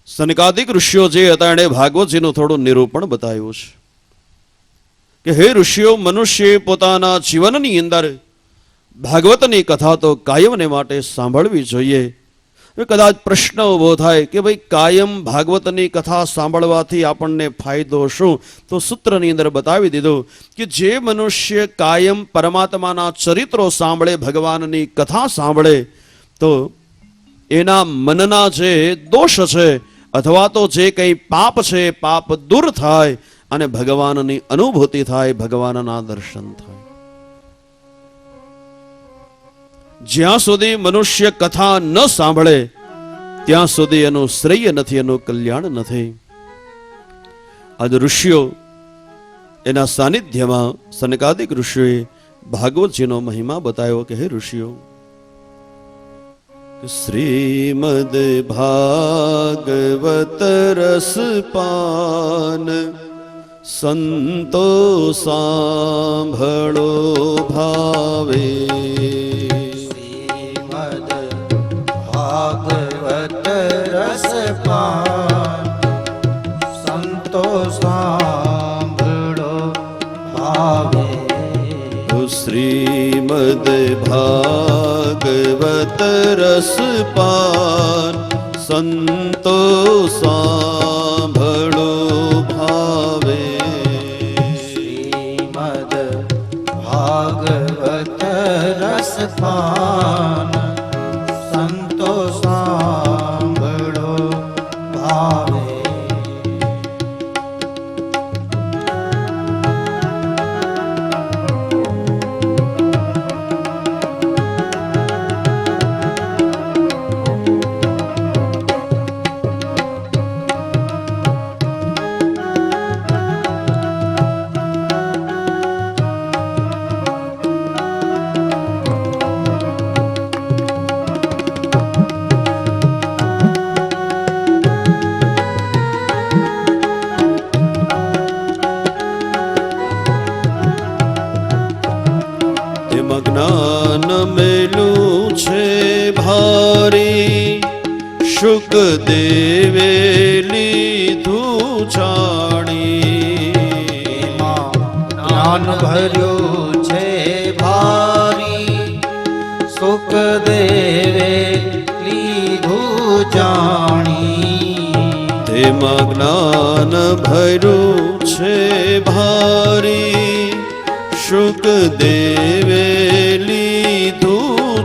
સનકાદિક ઋષિઓ જે હતા એણે ભાગવતજીનું થોડું નિરૂપણ બતાવ્યું છે કે હે ઋષિઓ, મનુષ્ય પોતાના જીવનની અંદર ભાગવતની કથા તો કાયમને માટે સાંભળવી જોઈએ. કદાચ પ્રશ્ન ઉભો થાય કે ભાઈ કાયમ ભાગવતની કથા સાંભળવાથી આપણને ફાયદો શું? તો સૂત્રની અંદર બતાવી દીધું કે જે મનુષ્ય કાયમ પરમાત્માના ચરિત્રો સાંભળે, ભગવાનની કથા સાંભળે, તો એના મનના જે દોષ છે અથવા તો જે કંઈ પાપ છે પાપ દૂર થાય અને ભગવાનની અનુભૂતિ થાય, ભગવાનના દર્શન થાય. જ્યાં સુધી મનુષ્ય કથા ન સાંભળે ત્યાં સુધી એનું શ્રેય નથી, એનું કલ્યાણ નથી. આજ ઋષિઓ એના સાનિધ્યમાં સનકાદિક ઋષિઓએ ભાગવતજીનો મહિમા બતાવ્યો કે હે ઋષિઓ, શ્રીમદ ભાગવત રસપાન સંતો સાંભળો ભાવે. ભાગવત રસપાન સંતો સાંભળો ભાવે. શ્રીમદ ભાગવત રસપાન સંતો સાંભળો ભાવે. શ્રીમદ ભાગવત રસપાન સંતો સાંભળો ભાવે. જ્ઞાન મેલું છે ભારી, શુકદેવે લીધું જાણી. જ્ઞાન ભર્યું છે ભારી, સુખદેવે લીધું જાણી. તેમાં જ્ઞાન ભર્યું છે ભારી, શુકદેવે લીધું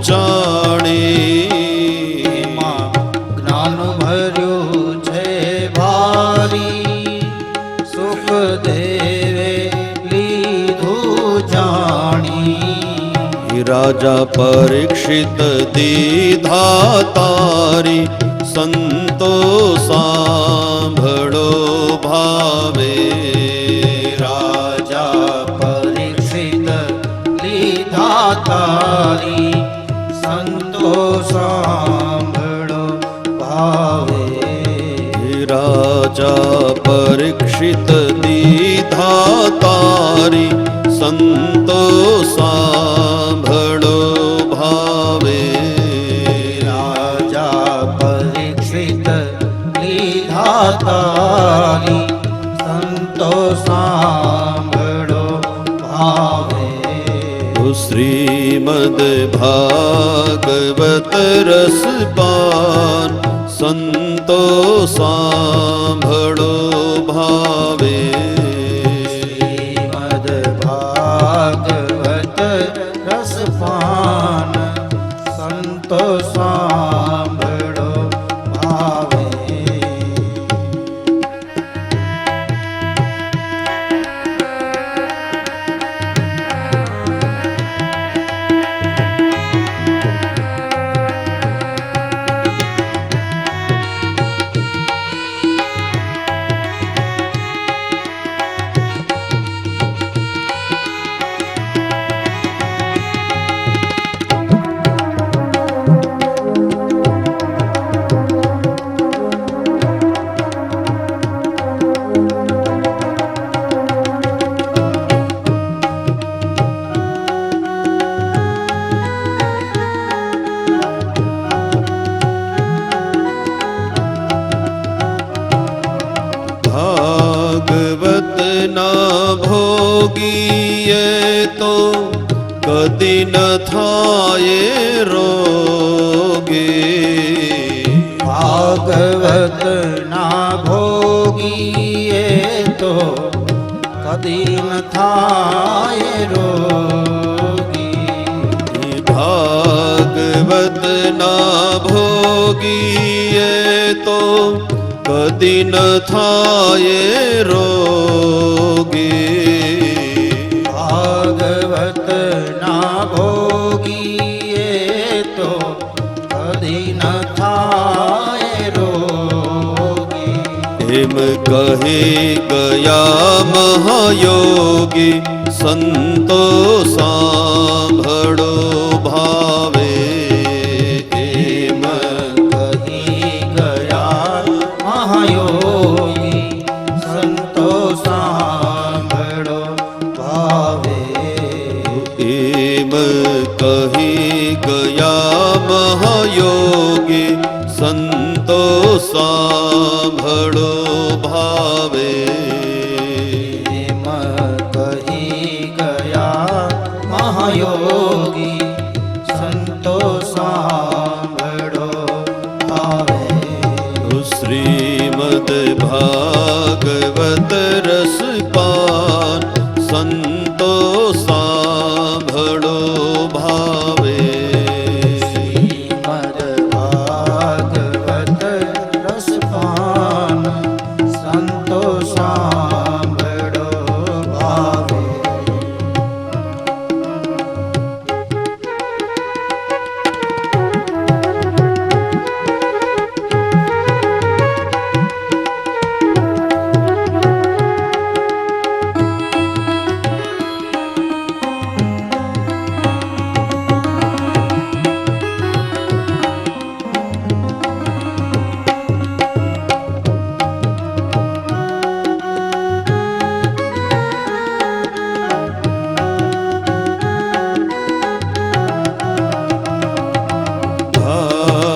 જાણી એમાં જ્ઞાન ભર્યું છે ભારી સુખ દેવે લીધું જાણી રાજા પરીક્ષિત દીધા તારી સંતો સાંભળો ભાવે રાજા પરીક્ષિત લીધા તારી સંતો સાંભળો ભાવે રાજા પરીક્ષિત દીધા તારી સંતો સાંભળો ભાવે રાજા પરીક્ષિત લીધા તારી સંતો સાંભળો ભાવે શ્રીમદ ભાગવત રસપાન સંતો સાંભળો ભાવે શ્રીમદ ભાગવત રસપાન સંતો સાંભળો ભાવે ભાગવત ના ભોગીએ તો કદી ન થાય રોગે ભાગવત ના ભોગીએ તો કદી ન થાય રોગી ભાગવત ના ભોગીએ તો કદી ન થાય રોગી ભાગવત ના ભોગીએ તો કદી ન થાય રોગી એમ કહી ગયા મહાયોગી સંતો સાંભળો ભાવે એમ કહી ગયા મહાયોગી સંતો સાંભળો ભાવે એમ કહી ગયા મહાયોગી સંતો સાંભળો ભાવે એમ કહી ગયા મહાયોગી સંતો સાંભળો ભાવે શ્રીમદ ભાગવત રસપાન સંતો સાંભળો ભાવે શ્રીમદ ભાગવત રસપાન સંતો સાંભળો ભાવે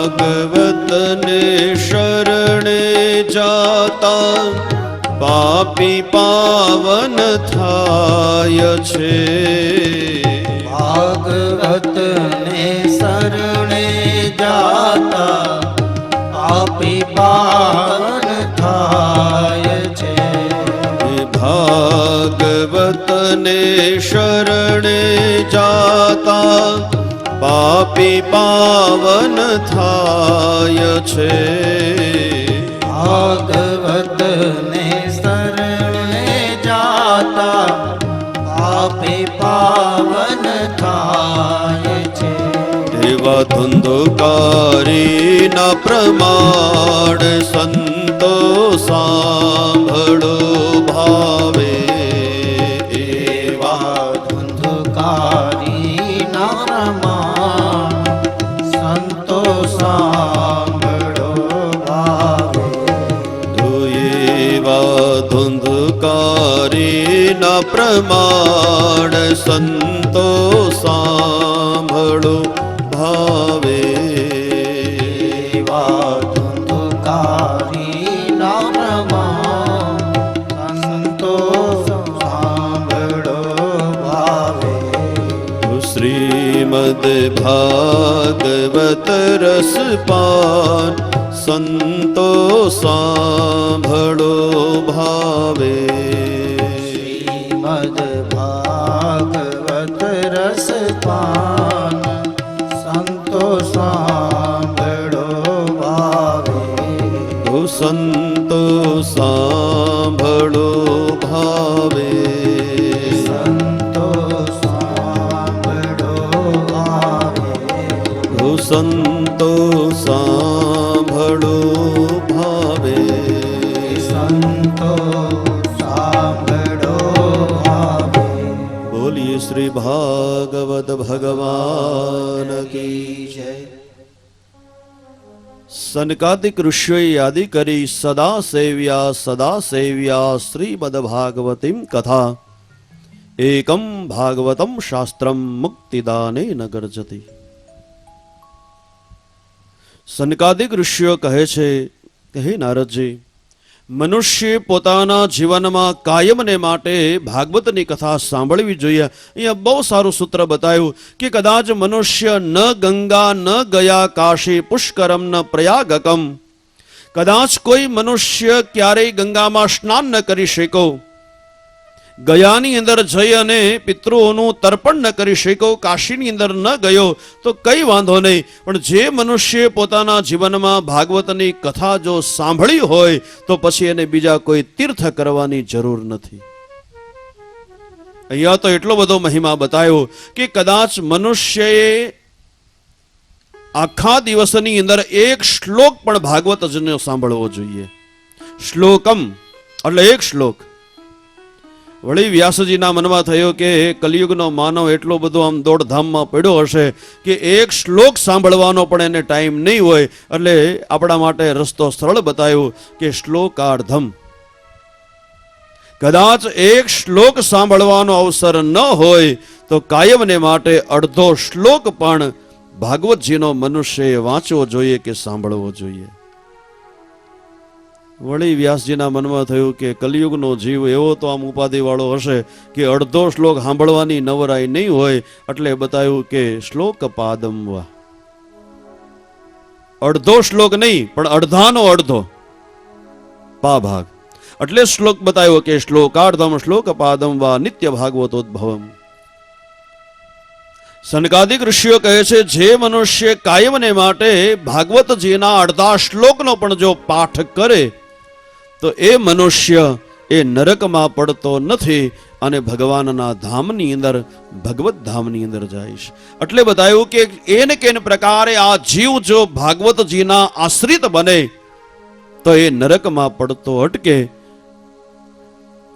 ભાગવતને શરણે જાતા પાપી પાવન થાય છે ભાગવતને શરણે જાતા પાપી પાવન થાય છે ભાગવતને શરણે જાતા આપી પાવન થાય છે. ભાગવત ને શરણે જાતા આપે પાવન થાય છે. એવા ધુંધુકારી ના પ્રમાણ સંતો સાંભળો ભાવે. એવા ધુંધુકારી નામાં સંતો સાંભળો ભાવે. એવા ધુંધુકારી ના પ્રમાણ સંતો સાંભળો ભાવે. એવા ધુંધુકારી નામાં સંતો સાંભળો ભાવે. શ્રીમદ ભાગવત રસ પાન સંતો સાંભળો ભાવે. શ્રીમદ ભાગવત રસ પાન સંતો સાંભળો ભાવે. સંતો સાંભળો ભાવે. સંતો સાંભળો ભાવે. સંતો સાંભળો ભાવે. સંતો સાંભળો ભાવે. બોલીએ શ્રી ભાગવત ભગવાન કી. જય. સનકાદિક ઋષિઓએ યાદી કરી સદા સેવ્યા શ્રીમદ ભાગવતીમ કથા એકમ ભાગવતમ શાસ્ત્રમ મુક્તિદાને ન ગર્જતી. સનકાદિક ઋષિઓ કહે છે કે હે નારદજી, મનુષ્ય પોતાના જીવનમાં કાયમને માટે ભાગવતની કથા સાંભળવી જોઈએ. અહીંયા બહુ સારું સૂત્ર બતાવ્યું કે કદાચ મનુષ્ય ન ગંગા ન ગયા કાશી પુષ્કરમ ન પ્રયાગકમ, કદાચ કોઈ મનુષ્ય ક્યારેય ગંગામાં સ્નાન ન કરી શક્યો, ગયાની અંદર જઈ અને પિતૃઓનું તર્પણ ન કરી શક્યો, કાશીની અંદર ન ગયો તો કઈ વાંધો નહીં, પણ જે મનુષ્ય પોતાના જીવનમાં ભાગવતની કથા જો સાંભળી હોય તો પછી એને બીજા કોઈ તીર્થ કરવાની જરૂર નથી. અહીંયા તો એટલો બધો મહિમા બતાવ્યો કે કદાચ મનુષ્યએ આખા દિવસની અંદર એક શ્લોક પણ ભાગવતજનો સાંભળવો જોઈએ. શ્લોકમ એટલે એક શ્લોક. વળી વ્યાસજીના મનમાં થયો કે કલિયુગનો માનવ એટલો બધો આમ દોડધામમાં પડ્યો હશે કે એક શ્લોક સાંભળવાનો પણ એને ટાઈમ નહીં હોય, એટલે આપણા માટે રસ્તો સરળ બતાવ્યો કે શ્લોકાર્ધમ. કદાચ એક શ્લોક સાંભળવાનો અવસર ન હોય તો કાયમને માટે અડધો શ્લોક પણ ભાગવતજીનો મનુષ્યએ વાંચવો જોઈએ કે સાંભળવો જોઈએ. વળી વ્યાસજીના મનમાં થયું કે કલિયુગનો જીવ એવો તો આમ ઉપાધિવાળો હશે કે અડધો શ્લોક સાંભળવાની નવરાઈ નહીં હોય, એટલે બતાવ્યું કે શ્લોક પાદમવા. અડધો શ્લોક નહીં પણ અડધાનો અડધો પા ભાગ, એટલે શ્લોક બતાવ્યો કે શ્લોકાર્ધમ શ્લોક પાદમ વા નિત્ય ભાગવતોદ્ભવમ. સનકાદિક ઋષિઓ કહે છે જે મનુષ્ય કાયમને માટે ભાગવતજીના અડધા શ્લોકનો પણ જો પાઠ કરે તો એ મનુષ્ય એ નરકમાં પડતો નથી અને ભગવાનના ધામની અંદર ભગવત ધામની અંદર જાય છે. એટલે બતાવ્યું કે એને કેન પ્રકારે આ જીવ જો ભાગવતજીના આશ્રિત બને તો એ નરકમાં પડતો અટકે.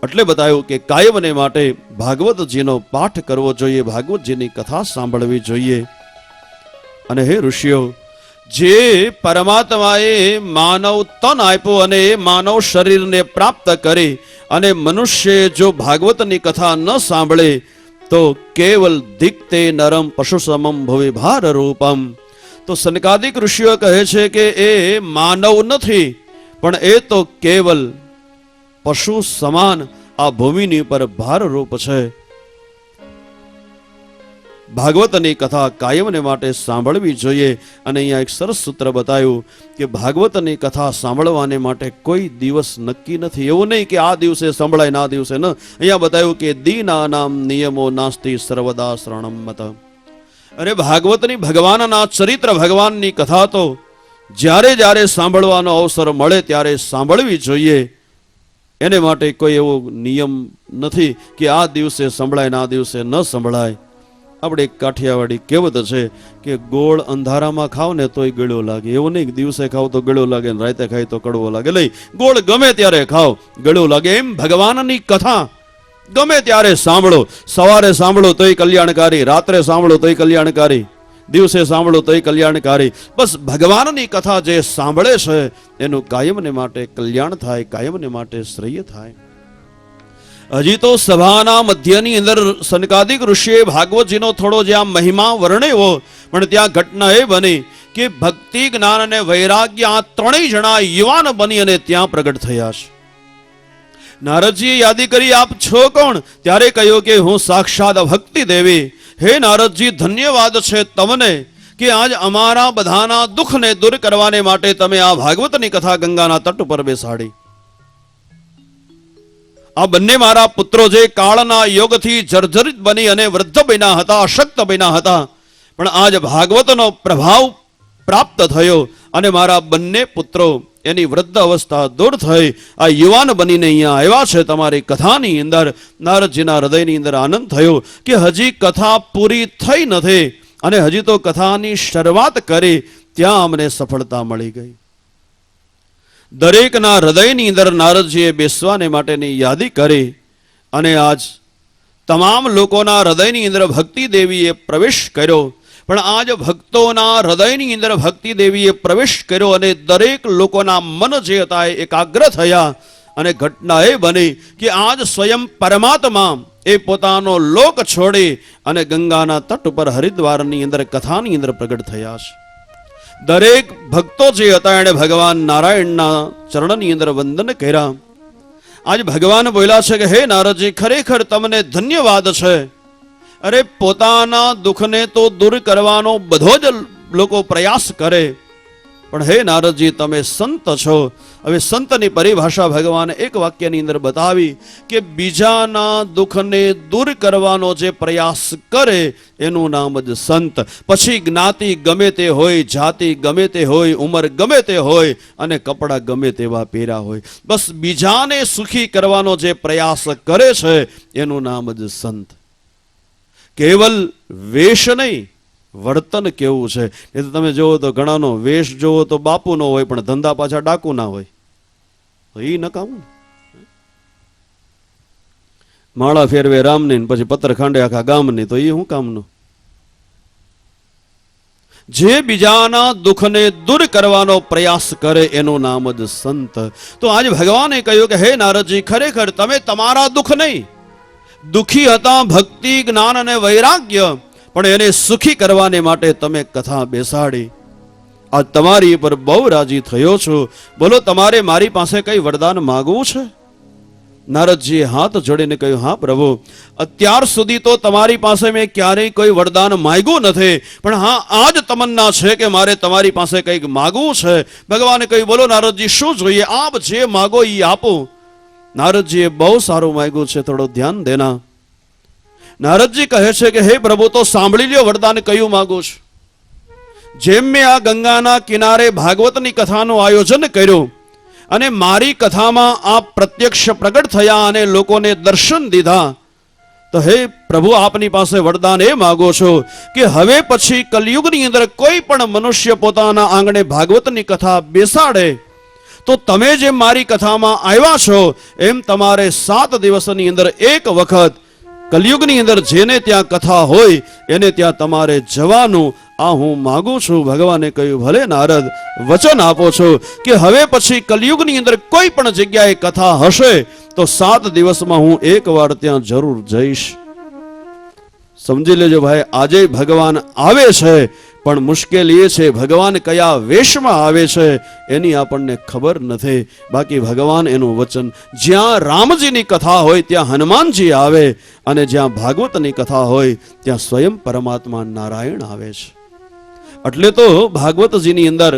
એટલે બતાવ્યું કે કાયમને માટે ભાગવતજીનો પાઠ કરવો જોઈએ, ભાગવતજીની કથા સાંભળવી જોઈએ. અને હે ઋષિઓ, જે પરમાત્માએ માનવ તન આપ્યો અને એ માનવ શરીરને પ્રાપ્ત કરી અને મનુષ્ય જો ભાગવતની કથા ન સાંભળે તો કેવલ દિક્તે નરમ પશુ સમમ ભવે ભાર રૂપમ. તો સનકાદિક ઋષિઓ કહે છે કે એ માનવ નથી પણ એ તો કેવલ પશુ સમાન આ ભૂમિની પર ભારરૂપ છે. ભાગવતની કથા કાયમને માટે સાંભળવી જોઈએ. અને અહીંયા એક સરસ સૂત્ર બતાવ્યું કે ભાગવતની કથા સાંભળવાને માટે કોઈ દિવસ નક્કી નથી. એવું નહીં કે આ દિવસે સંભળાય ને આ દિવસે ન. અહીંયા બતાવ્યું કે દીનાનામ નિયમો નાસ્તિ સર્વદા શરણમ મત. અરે ભાગવતની ભગવાનના ચરિત્ર ભગવાનની કથા તો જ્યારે જ્યારે સાંભળવાનો અવસર મળે ત્યારે સાંભળવી જોઈએ. એને માટે કોઈ એવો નિયમ નથી કે આ દિવસે સંભળાય ને આ દિવસે ન સંભળાય. આપણે એક કાઠિયાવાડી કહેવત છે કે ગોળ અંધારામાં ખાવ ને તોય ગળ્યો લાગે. એવું નહીં દિવસે ખાવ તો ગળ્યો લાગે ને રાતે ખાય તો કડવો લાગે. નહીં, ગોળ ગમે ત્યારે ખાવ ગળ્યો લાગે. એમ ભગવાનની કથા ગમે ત્યારે સાંભળો. સવારે સાંભળો તોય કલ્યાણકારી, રાત્રે સાંભળો તોય કલ્યાણકારી, દિવસે સાંભળો તોય કલ્યાણકારી. બસ ભગવાનની કથા જે સાંભળે છે એનું કાયમને માટે કલ્યાણ થાય, કાયમને માટે શ્રેય થાય. હજી તો સભાના મધ્યની અંદર સનકાદિક ઋષિએ ભાગવતજીનો થોડો જ્યાં મહિમા વર્ણ્યો, પણ ત્યાં ઘટના એ બની કે ભક્તિ, જ્ઞાન અને વૈરાગ્ય આ ત્રણેય જણા યુવાન બની અને ત્યાં પ્રગટ થયા છે. નારદજીએ યાદી કરી, આપ છો કોણ? ત્યારે કહ્યું કે હું સાક્ષાત ભક્તિ દેવી. હે નારદજી, ધન્યવાદ છે તમને કે આજ અમારા બધાના દુઃખને દૂર કરવાને માટે તમે આ ભાગવતની કથા ગંગાના તટ ઉપર બેસાડી. આ બંને મારા પુત્રો જે કાળના યોગથી જર્જરિત બની અને વૃદ્ધ બન્યા હતા, અશક્ત બન્યા હતા, પણ આજ ભાગવતનો પ્રભાવ પ્રાપ્ત થયો અને મારા બંને પુત્રો એની વૃદ્ધ અવસ્થા દૂર થઈ આ યુવાન બનીને અહીંયા આવ્યા છે તમારી કથાની અંદર. નારદજીના હૃદયની અંદર આનંદ થયો કે હજી કથા પૂરી થઈ નથી અને હજી તો કથાની શરૂઆત કરી, ત્યાં અમને સફળતા મળી ગઈ. દરેકના હૃદયની અંદર નારદજીએ બેસવાને માટેની યાદી કરી અને આજ તમામ લોકોના હૃદયની અંદર ભક્તિ દેવીએ પ્રવેશ કર્યો. પણ આજ ભક્તોના હૃદયની અંદર ભક્તિ દેવીએ પ્રવેશ કર્યો અને દરેક લોકોના મન જે હતા એ એકાગ્ર થયા. અને ઘટના એ બની કે આજ સ્વયં પરમાત્મા એ પોતાનો લોક છોડી અને ગંગાના તટ ઉપર હરિદ્વારની અંદર કથાની અંદર પ્રગટ થયા છે. દરેક ભક્તો જે હતા એણે ભગવાન નારાયણના ચરણની અંદર વંદન કર્યા. આજ ભગવાન બોલ્યા છે કે હે નારદજી, ખરેખર તમને ધન્યવાદ છે. અરે પોતાના દુઃખને તો દૂર કરવાનો બધો જ લોકો પ્રયાસ કરે, પણ હે નારદજી તમે સંત છો. હવે સંતની પરિભાષા ભગવાન એક વાક્યની અંદર બતાવી કે બીજાના દુઃખને દૂર કરવાનો જે પ્રયાસ કરે એનું નામ જ સંત. પછી જ્ઞાતિ ગમે તે હોય, જાતિ ગમે તે હોય, ઉંમર ગમે તે હોય અને કપડાં ગમે તેવા પહેર્યા હોય, બસ બીજાને સુખી કરવાનો જે પ્રયાસ કરે છે એનું નામ જ સંત. કેવલ વેશ નહીં, વર્તન કેવું છે. એ તો તમે જોવો તો ઘણાનો વેશ જોવો તો બાપુનો હોય પણ ધંધા પાછા ડાકુ ના હોય, તો એ નકામું. માળા ફેરવે રામની પછી પત્તર ખાંડે આખા ગામની, તો એ શું કામનું? જે બીજાના દુઃખને દૂર કરવાનો પ્રયાસ કરે એનું નામ જ સંત. તો આજે ભગવાને કહ્યું કે હે નારદજી, ખરેખર તમે તમારા દુઃખ નહીં, દુઃખી હતા ભક્તિ, જ્ઞાન અને વૈરાગ્ય, પણ એને સુખી કરવાને માટે તમે કથા બેસાડી. આ તમારી પર બહુ રાજી થયો છું. બોલો તમારે મારી પાસે કઈ વરદાન માગવું છે? નારદજીએ હાથ જોડીને કહ્યું, હા પ્રભુ, અત્યાર સુધી તો તમારી પાસે મેં ક્યારેય કોઈ વરદાન માંગ્યું નથી, પણ હા આજ તમન્ના છે કે મારે તમારી પાસે કંઈક માગવું છે. ભગવાને કહ્યું, બોલો નારદજી શું જોઈએ? આપ જે માગો એ આપો. નારદજીએ બહુ સારું માંગ્યું છે, થોડું ધ્યાન દેના. નારદજી કહે છે કે હે પ્રભુ, તો સાંભળી લ્યો વરદાન કયું માગું છું. જેમ મેં આ ગંગાના કિનારે ભાગવતની કથાનું આયોજન કર્યું અને મારી કથામાં આ પ્રત્યક્ષ પ્રગટ થયા અને લોકોને દર્શન દીધા, તો હે પ્રભુ આપની પાસે વરદાન એ માગો છો કે હવે પછી કલયુગની અંદર કોઈ પણ મનુષ્ય પોતાના આંગણે ભાગવતની કથા બેસાડે તો તમે જેમ મારી કથામાં આવ્યા છો એમ તમારે 7 દિવસની અંદર એક વખત કલયુગની અંદર જેને ત્યાં કથા હોય એને ત્યાં તમારે જવાનું, આ હું માગું છું. ભગવાને કહ્યું, ભલે નારદ, વચન આપો છો કે હવે પછી કલયુગની અંદર કોઈ પણ જગ્યાએ કથા હશે તો 7 દિવસમાં હું એકવાર ત્યાં જરૂર જઈશ. સમજી લેજો ભાઈ, આજે ભગવાન આવે છે, પણ મુશ્કેલ એ છે ભગવાન કયા વેશમાં આવે છે એની આપણને ખબર નથી. બાકી ભગવાન એનું વચન, જ્યાં રામજીની કથા હોય ત્યાં હનુમાનજી આવે અને જ્યાં ભાગવતની કથા હોય ત્યાં સ્વયં પરમાત્મા નારાયણ આવે છે. એટલે તો ભાગવતજીની અંદર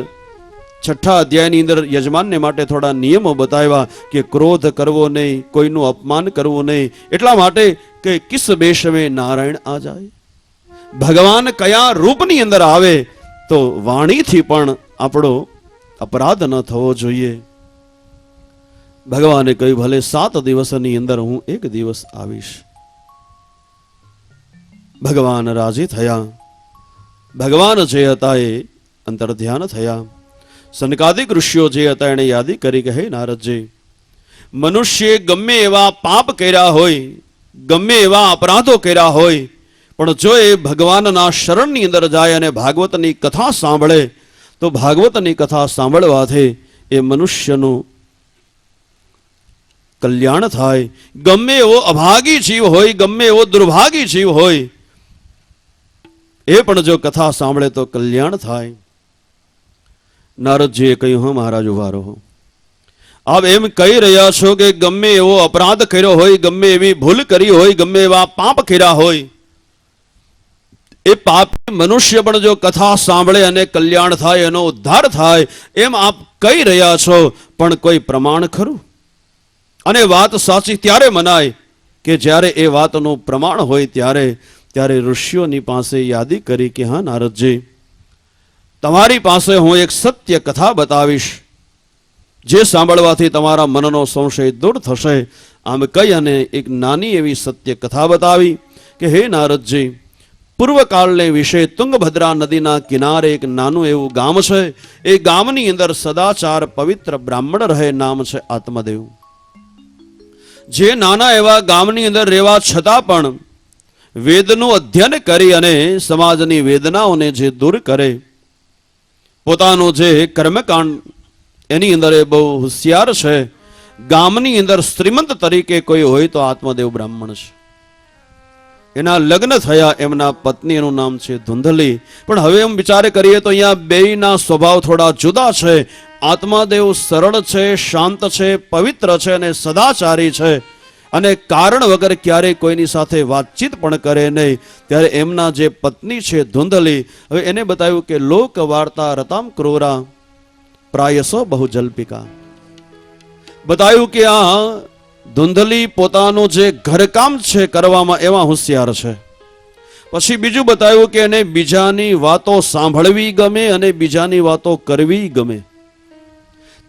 6ઠા અધ્યાયની અંદર યજમાનને માટે થોડા નિયમો બતાવ્યા કે ક્રોધ કરવો નહીં, કોઈનું અપમાન કરવું નહીં. એટલા માટે કે કિસ બેશ મેં નારાયણ આ જાય, ભગવાન કયા રૂપની અંદર આવે તો વાણીથી પણ આપણો અપરાધ ન થવો જોઈએ. ભગવાને કહ્યું ભલે 7 દિવસની અંદર હું એક દિવસ આવીશ. ભગવાન રાજી થયા. ભગવાન જે હતા એ અંતર ધ્યાન થયા. સનકાદિક ઋષિઓ જે હતા એને યાદી કરી કે હે નારદજી, મનુષ્ય ગમે એવા પાપ કર્યા હોય, ગમે એવા અપરાધો કર્યા હોય, પણ જો એ ભગવાનના શરણની અંદર જાય અને ભાગવતની કથા સાંભળે તો ભાગવતની કથા સાંભળવાથી એ મનુષ્યનું કલ્યાણ થાય. ગમે એવો અભાગી જીવ હોય, ગમે એવો દુર્ભાગી જીવ હોય, એ પણ જો કથા સાંભળે તો કલ્યાણ થાય. નારદજીએ કહ્યું, હા મહારાજ ઉભા રહો. આપ એમ કહી રહ્યા છો કે ગમે એવો અપરાધ કર્યો હોય, ગમે એવી ભૂલ કરી હોય, ગમે એવા પાપ કર્યા હોય, એ પાપી મનુષ્ય પણ જો કથા સાંભળે અને કલ્યાણ થાય, એનો ઉદ્ધાર થાય, એમ આપ કહી રહ્યા છો. પણ કોઈ પ્રમાણ ખરું? અને વાત સાચી ત્યારે મનાય કે જ્યારે એ વાતનું પ્રમાણ હોય ત્યારે ઋષિઓની પાસે યાદી કરી કે હા નારદજી, તમારી પાસે હું એક સત્ય કથા બતાવીશ, જે સાંભળવાથી તમારા મનનો સંશય દૂર થશે. આમ કહી અને એક નાની એવી સત્ય કથા બતાવી કે હે નારદજી, પૂર્વકાળને વિશે તુંગભદ્રા નદીના કિનારે એક નાનું એવું ગામ છે. એ ગામની અંદર સદાચાર પવિત્ર બ્રાહ્મણ રહે, નામ છે આત્મદેવ. જે નાના એવા ગામની અંદર રહેવા છતાં પણ વેદનું અધ્યયન કરી અને સમાજની વેદનાઓને જે દૂર કરે, પોતાનું જે કર્મકાંડ એની અંદર એ બહુ હોશિયાર છે. ગામની અંદર શ્રીમંત તરીકે કોઈ હોય તો આત્મદેવ બ્રાહ્મણ છે. એના લગ્ન થયા, એમના પત્નીનું નામ છે ધુંધલી. પણ હવે એમ વિચારે કરીએ તો અહીંયા બેયના સ્વભાવ થોડા જુદા છે. આત્માદેવ સરળ છે, શાંત છે, પવિત્ર છે અને સદાચારી છે, અને કારણ વગર ક્યારેય કોઈની સાથે વાતચીત પણ કરે નહીં. ત્યારે એમના જે પત્ની છે ધુંધલી, હવે એને બતાવ્યું કે લોક વાર્તા રતામ ક્રૂરા પ્રાયસો બહુ જલ્પિકા. બતાવ્યું કે આ ધુંધલી પોતાનું જે ઘરકામ છે કરવામાં એમાં હોશિયાર છે. પછી બીજું બતાવ્યું કે એને બીજાની વાતો સાંભળવી ગમે અને બીજાની વાતો કરવી ગમે.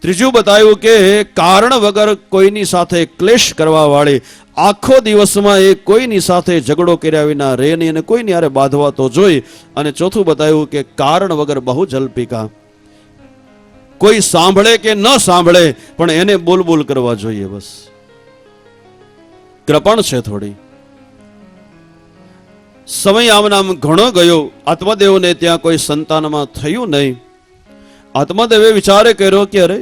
ત્રીજું બતાવ્યું કે કારણ વગર કોઈની સાથે ક્લેશ કરવા વાળી, આખો દિવસમાં એ કોઈની સાથે ઝઘડો કર્યા વિના રહે નહીં અને કોઈની હારે બાંધવા તો જોઈ. અને ચોથું બતાવ્યું કે કારણ વગર બહુ જલ્પિકા, કોઈ સાંભળે કે ન સાંભળે પણ એને બોલબોલ કરવા જોઈએ. બસ કૃપણ છે થોડી. સમય આમ ઘણો ગયો, આત્મદેવને ત્યાં કોઈ સંતાનમાં થયું નહીં. આત્મદેવે વિચારે કર્યો કે અરે,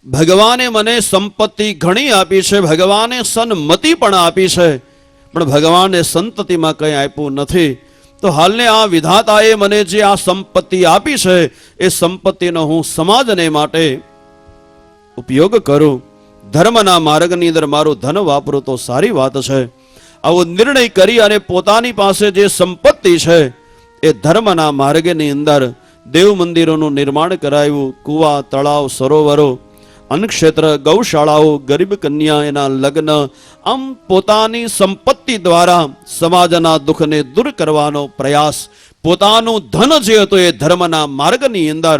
ભગવાને મને સંપત્તિ ઘણી આપી છે, ભગવાને સન્મતિ પણ આપી છે, પણ ભગવાને સંતતિમાં કંઈ આપ્યું નથી. તો હાલને આ વિધાતાએ મને જે આ સંપત્તિ આપી છે, એ સંપત્તિનો હું સમાજને માટે ઉપયોગ કરું, ધર્મના માર્ગની અંદર મારું ધન વાપરું તો સારી વાત છે. આવો નિર્ણય કરી અને પોતાની પાસે જે સંપત્તિ છે એ ધર્મના માર્ગની અંદર દેવ મંદિરોનું નિર્માણ કરાવ્યું. કુવા, તળાવ, સરોવરો, અન્નક્ષેત્ર, ગૌશાળાઓ, ગરીબ કન્યા એના લગ્ન, આમ પોતાની સંપત્તિ દ્વારા સમાજના દુઃખને દૂર કરવાનો પ્રયાસ. પોતાનું ધન જે હતું એ ધર્મના માર્ગની અંદર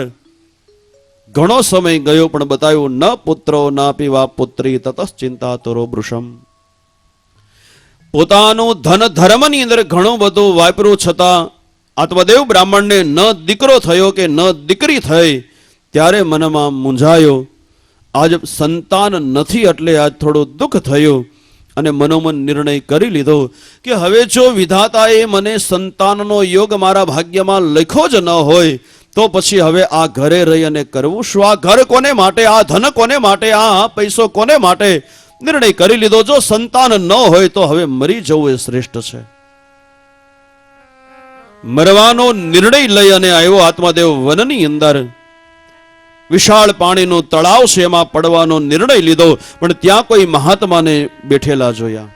ઘણો સમય ગયો, પણ બતાવ્યું ન પુત્રો ન પીવા પુત્રી તતશ્ચિંતા તરો વૃષમ. પોતાનું ધન ધર્મની અંદર ઘણું બધું વાપર્યું છતાં આત્મદેવ બ્રાહ્મણને ન દીકરો થયો કે ન દીકરી થઈ. ત્યારે મનમાં મૂંઝાયો. આજ સંતાન નથી એટલે આજ થોડું દુઃખ થયું અને મનોમન નિર્ણય કરી લીધો કે હવે જો વિધાતાએ મને સંતાનનો યોગ મારા ભાગ્યમાં લખ્યો જ ન હોય તો પછી હવે આ ઘરે રહી અને કરવું શું? આ ઘર કોને માટે? આ ધન કોને માટે? આ પૈસો કોને માટે? નિર્ણય કરી લીધો, જો સંતાન ન હોય તો હવે મરી જવું એ શ્રેષ્ઠ છે. મરવાનો નિર્ણય લઈ અને આવ્યો આત્મદેવ વનની અંદર. વિશાળ પાણીનું તળાવ છે, એમાં પડવાનો નિર્ણય લીધો, પણ ત્યાં કોઈ મહાત્માને બેઠેલા જોયા.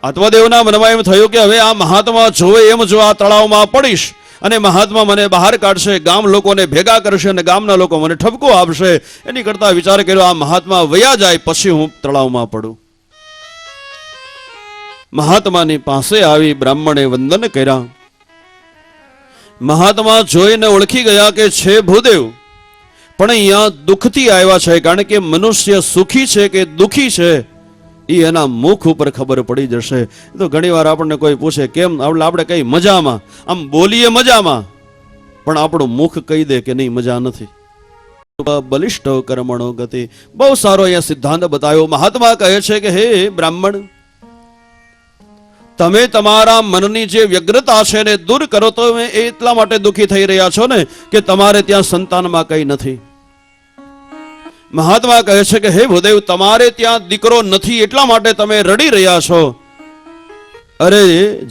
આત્મદેવના મનમાં એમ થયું કે હવે આ મહાત્મા જોવે એમ જો આ તળાવમાં પડીશ અને મહાત્મા મને બહાર કાઢશે, ગામ લોકોને ભેગા કરશે અને ગામના લોકો મને ઠપકો આપશે, એની કરતા વિચાર કર્યો આ મહાત્મા વયા જાય પછી હું તળાવમાં પડું. મહાત્માની પાસે આવી બ્રાહ્મણે વંદન કર્યા. મહાત્મા જોઈને ઓળખી ગયા કે છે ભૂદેવ, પણ અહીંયા દુઃખથી આવ્યા છે, કારણ કે મનુષ્ય સુખી છે કે દુઃખી છે એ એના મુખ ઉપર ખબર પડી જશે. તો ઘણી વાર આપણને કોઈ પૂછે કેમ, આપણે કઈ મજામાં, આમ બોલીએ મજામાં, પણ આપણું મુખ કહી દે કે નહીં મજા નથી. બલિષ્ઠ કર્મણો ગતિ, બહુ સારો અહીંયા સિદ્ધાંત બતાવ્યો. મહાત્મા કહે છે કે હે બ્રાહ્મણ, તમે તમારા મનની જે વ્યગ્રતા છે એને દૂર કરો. તો એ એટલા માટે દુઃખી થઈ રહ્યા છો ને કે તમારે ત્યાં સંતાનમાં કઈ નથી. મહાત્મા કહે છે કે હે ભૂદેવ, તમારે ત્યાં દીકરો નથી એટલા માટે તમે રડી રહ્યા છો. અરે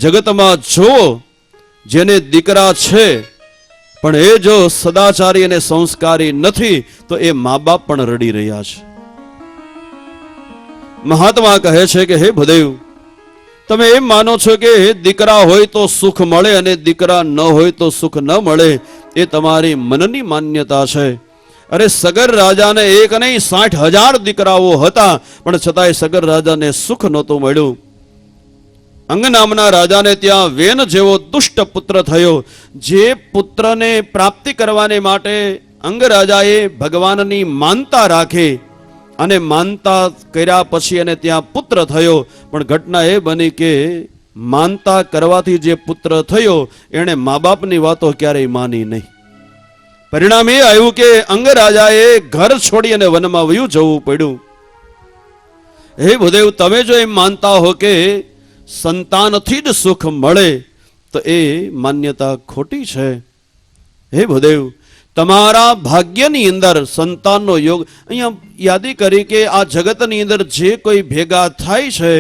જગતમાં જો જેને દીકરા છે પણ એ જો સદાચારી અને સંસ્કારી નથી તો એ મા બાપ પણ રડી રહ્યા છે. મહાત્મા કહે છે કે હે ભૂદેવ, તમે એમ માનો છો કે દીકરા હોય તો સુખ મળે અને દીકરા ન હોય તો સુખ ન મળે, એ તમારી મનની માન્યતા છે. અરે સગર રાજાને એક નહીં 60,000 દીકરાઓ હતા, પણ છતાંય સગર રાજાને સુખ નહોતું મળ્યું. અંગ નામના રાજાને ત્યાં વેન જેવો દુષ્ટ પુત્ર થયો. જે પુત્રને પ્રાપ્તિ કરવાને માટે અંગ રાજાએ ભગવાનની માનતા રાખી અને માનતા કર્યા પછી એને ત્યાં પુત્ર થયો. પણ ઘટના એ બની કે માનતા કરવાથી જે પુત્ર થયો એણે મા બાપની વાતો ક્યારેય માની નહીં. પરિણામ એ આવ્યું કે અંગ રાજાએ ઘર છોડી અને વનમાં વયું જવું પડ્યું. હે ભૂદેવ, તમે જો એમ માનતા હો કે સંતાનથી જ સુખ મળે તો એ માન્યતા ખોટી છે. હે ભૂદેવ, તમારા ભાગ્યની અંદર સંતાનનો યોગ, અહીંયા યાદી કરી કે આ જગતની અંદર જે કોઈ ભેગા થાય છે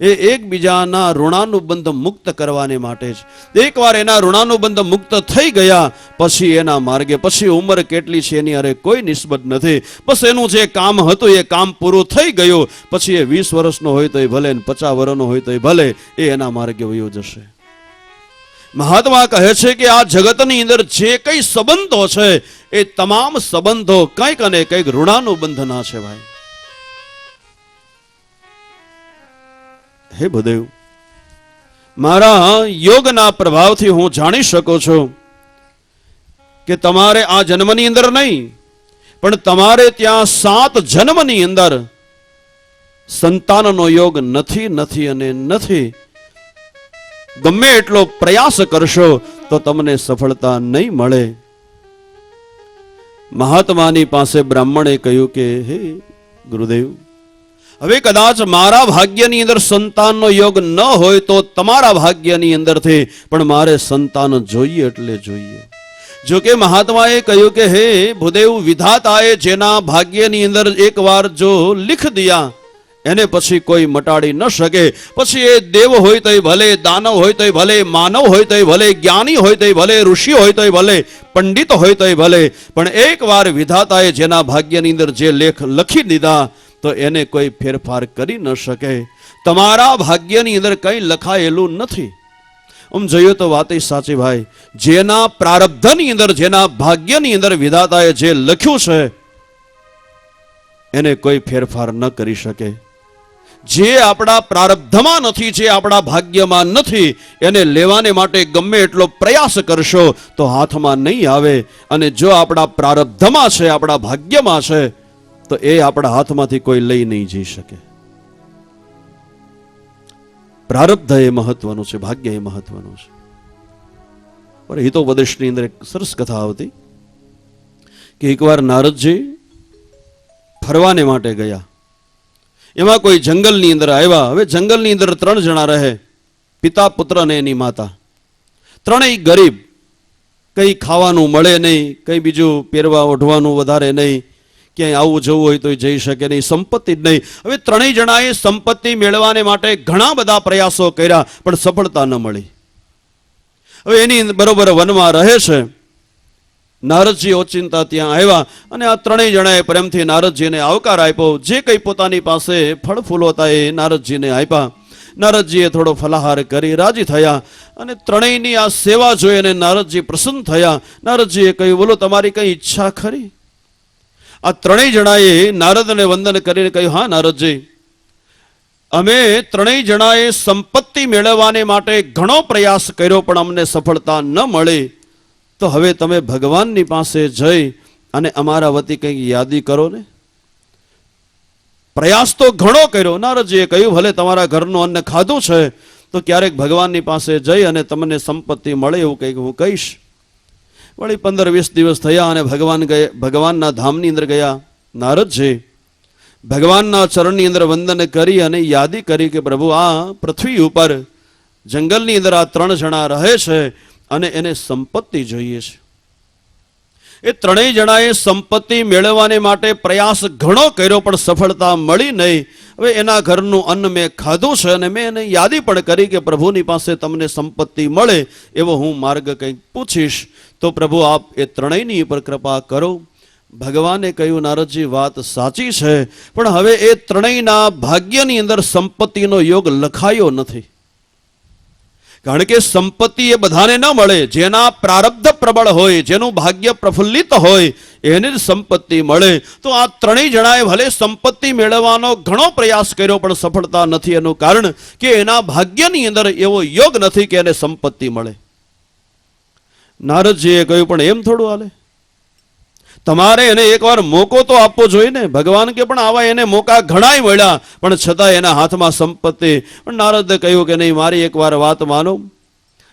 એ એકબીજાના ઋણાનુબંધ મુક્ત કરવાને માટે જ. એકવાર એના ઋણાનુબંધ મુક્ત થઈ ગયા પછી એના માર્ગે, પછી ઉંમર કેટલી છે એની અરે કોઈ નિસ્બત નથી. બસ એનું જે કામ હતું એ કામ પૂરું થઈ ગયું. પછી એ 20 વર્ષનો હોય તો એ ભલે, 50 વર્ષનો હોય તો એ ભલે, એ એના માર્ગે વયો જશે. મહાત્મા કહે છે કે આ જગતની અંદર જે કઈ સંબંધો છે એ તમામ સંબંધો કંઈક અને કંઈક ઋણાનુબંધના છે ભાઈ. હે ભૂદેવ, મારા યોગના પ્રભાવથી હું જાણી શકું છું કે તમારે આ જન્મની અંદર નહીં પણ તમારે ત્યાં 7 જન્મની અંદર સંતાનનો યોગ નથી અને નથી. ગમે એટલો પ્રયાસ કરશો તો તમને સફળતા નહીં મળે. મહાત્માની પાસે બ્રાહ્મણે કહ્યું કે હે ગુરુદેવ, હવે કદાચ મારા ભાગ્યની અંદર સંતાનનો યોગ ન હોય તો તમારા ભાગ્યની અંદરથી પણ મારે સંતાન જોઈએ એટલે જોઈએ. જો કે મહાત્માએ કહ્યું કે હે ભૂદેવ, વિધાતાએ જેના ભાગ્યની અંદર એકવાર જો લીખ દિયા એને પછી કોઈ મટાડી ન શકે. પછી એ દેવ હોય તોય ભલે, દાનવ હોય તોય ભલે, માનવ હોય તોય ભલે, જ્ઞાની હોય તોય ભલે, ઋષિ હોય તોય ભલે, પંડિત હોય તોય ભલે, પણ એકવાર વિધાતાએ જેના ભાગ્યની અંદર જે લેખ લખી દીધા તો એને કોઈ ફેરફાર કરી ન શકે. તમારા ભાગ્યની અંદર કંઈ લખાયેલું નથી. આમ જોઈએ તો વાત સાચી ભાઈ, જેના પ્રારબ્ધની અંદર, જેના ભાગ્યની અંદર વિધાતાએ જે લખ્યું છે એને કોઈ ફેરફાર ન કરી શકે. જે આપણા પ્રારબ્ધમાં નથી, જે આપણા ભાગ્યમાં નથી, એને લેવાને માટે ગમે એટલો પ્રયાસ કરશો તો હાથમાં નહીં આવે. અને જો આપણા પ્રારબ્ધમાં છે, આપણા ભાગ્યમાં છે, તો એ આપણા હાથમાંથી કોઈ લઈ નહીં જઈ શકે. પ્રારબ્ધ એ મહત્વનું છે, ભાગ્ય એ મહત્વનું છે. પણ હિતોપદેશની અંદર એક સરસ કથા આવતી કે એકવાર નારદજી ફરવાને માટે ગયા. એમાં કોઈ જંગલની અંદર આવ્યા. હવે જંગલની અંદર 3 જણા રહે, પિતા, પુત્ર અને એની માતા. ત્રણેય ગરીબ, કંઈ ખાવાનું મળે નહીં, કંઈ બીજું પહેરવા ઓઢવાનું વધારે નહીં, ક્યાંય આવું જવું હોય તો જઈ શકે નહીં, સંપત્તિ જ નહીં. હવે ત્રણેય જણાએ સંપત્તિ મેળવવાને માટે ઘણા બધા પ્રયાસો કર્યા પણ સફળતા ન મળી. હવે એની બરોબર વનમાં રહે છે. નારદજી ઓચિંતા ત્યાં આવ્યા અને આ ત્રણેય જણાએ પ્રેમથી નારદજીને આવકાર આપ્યો. જે કંઈ પોતાની પાસે ફળ ફૂલો હતા એ નારદજીને આપ્યા. નારદજીએ થોડો ફલાહાર કરી રાજી થયા અને ત્રણેયની આ સેવા જોઈ અને નારદજી પ્રસન્ન થયા. નારદજીએ કહ્યું, બોલો તમારી કઈ ઈચ્છા ખરી? આ ત્રણેય જણાએ નારદને વંદન કરીને કહ્યું, હા નારદજી, અમે ત્રણેય જણાએ સંપત્તિ મેળવવાને માટે ઘણો પ્રયાસ કર્યો પણ અમને સફળતા ન મળી, તો હવે તમે ભગવાનની પાસે જઈ અને અમારા વતી કંઈક યાદી કરો ને. પ્રયાસ તો ઘણો કર્યો. નારદજીએ કહ્યું, ભલે તમારા ઘરનું અન્ન ખાધું છે તો ક્યારેક ભગવાનની પાસે જઈ અને તમને સંપત્તિ મળે એવું કંઈક હું કહીશ. વળી 15-20 દિવસ થયા અને ભગવાનના ધામની અંદર ગયા. નારદજી ભગવાનના ચરણની અંદર વંદન કરી અને યાદી કરી કે પ્રભુ, આ પૃથ્વી ઉપર જંગલની અંદર આ 3 જણા રહે છે અને એને સંપત્તિ જોઈએ છે. એ ત્રણેય જણાએ સંપત્તિ મેળવવાને માટે પ્રયાસ ઘણો કર્યો પણ સફળતા મળી નહીં. હવે એના ઘરનું અન્ન મેં ખાધું છે અને મેં એને યાદી પણ કરી કે પ્રભુની પાસે તમને સંપત્તિ મળે એવો હું માર્ગ કંઈક પૂછીશ, તો પ્રભુ આપ એ ત્રણેયની ઉપર કૃપા કરો. ભગવાને કહ્યું, નારદજી વાત સાચી છે, પણ હવે એ ત્રણેયના ભાગ્યની અંદર સંપત્તિનો યોગ લખાયો નથી. કારણ કે સંપત્તિ એ બધાને ન મળે. જેના પ્રારબ્ધ પ્રબળ હોય, જેનું ભાગ્ય પ્રફુલ્લિત હોય એને જ સંપત્તિ મળે. તો આ ત્રણેય જણાએ ભલે સંપત્તિ મેળવવાનો ઘણો પ્રયાસ કર્યો પણ સફળતા નથી. એનું કારણ કે એના ભાગ્યની અંદર એવો યોગ નથી કે એને સંપત્તિ મળે. નારદજીએ કહ્યું, પણ એમ થોડું હાલે, તમારે એને એકવાર મોકો તો આપવો જોઈએ ને. ભગવાન કે પણ આવા એને મોકા ઘણાય મળ્યા પણ છતાં એના હાથમાં સંપત્તિ. પણ નારદે કહ્યું કે નહીં, મારી એકવાર વાત માનો.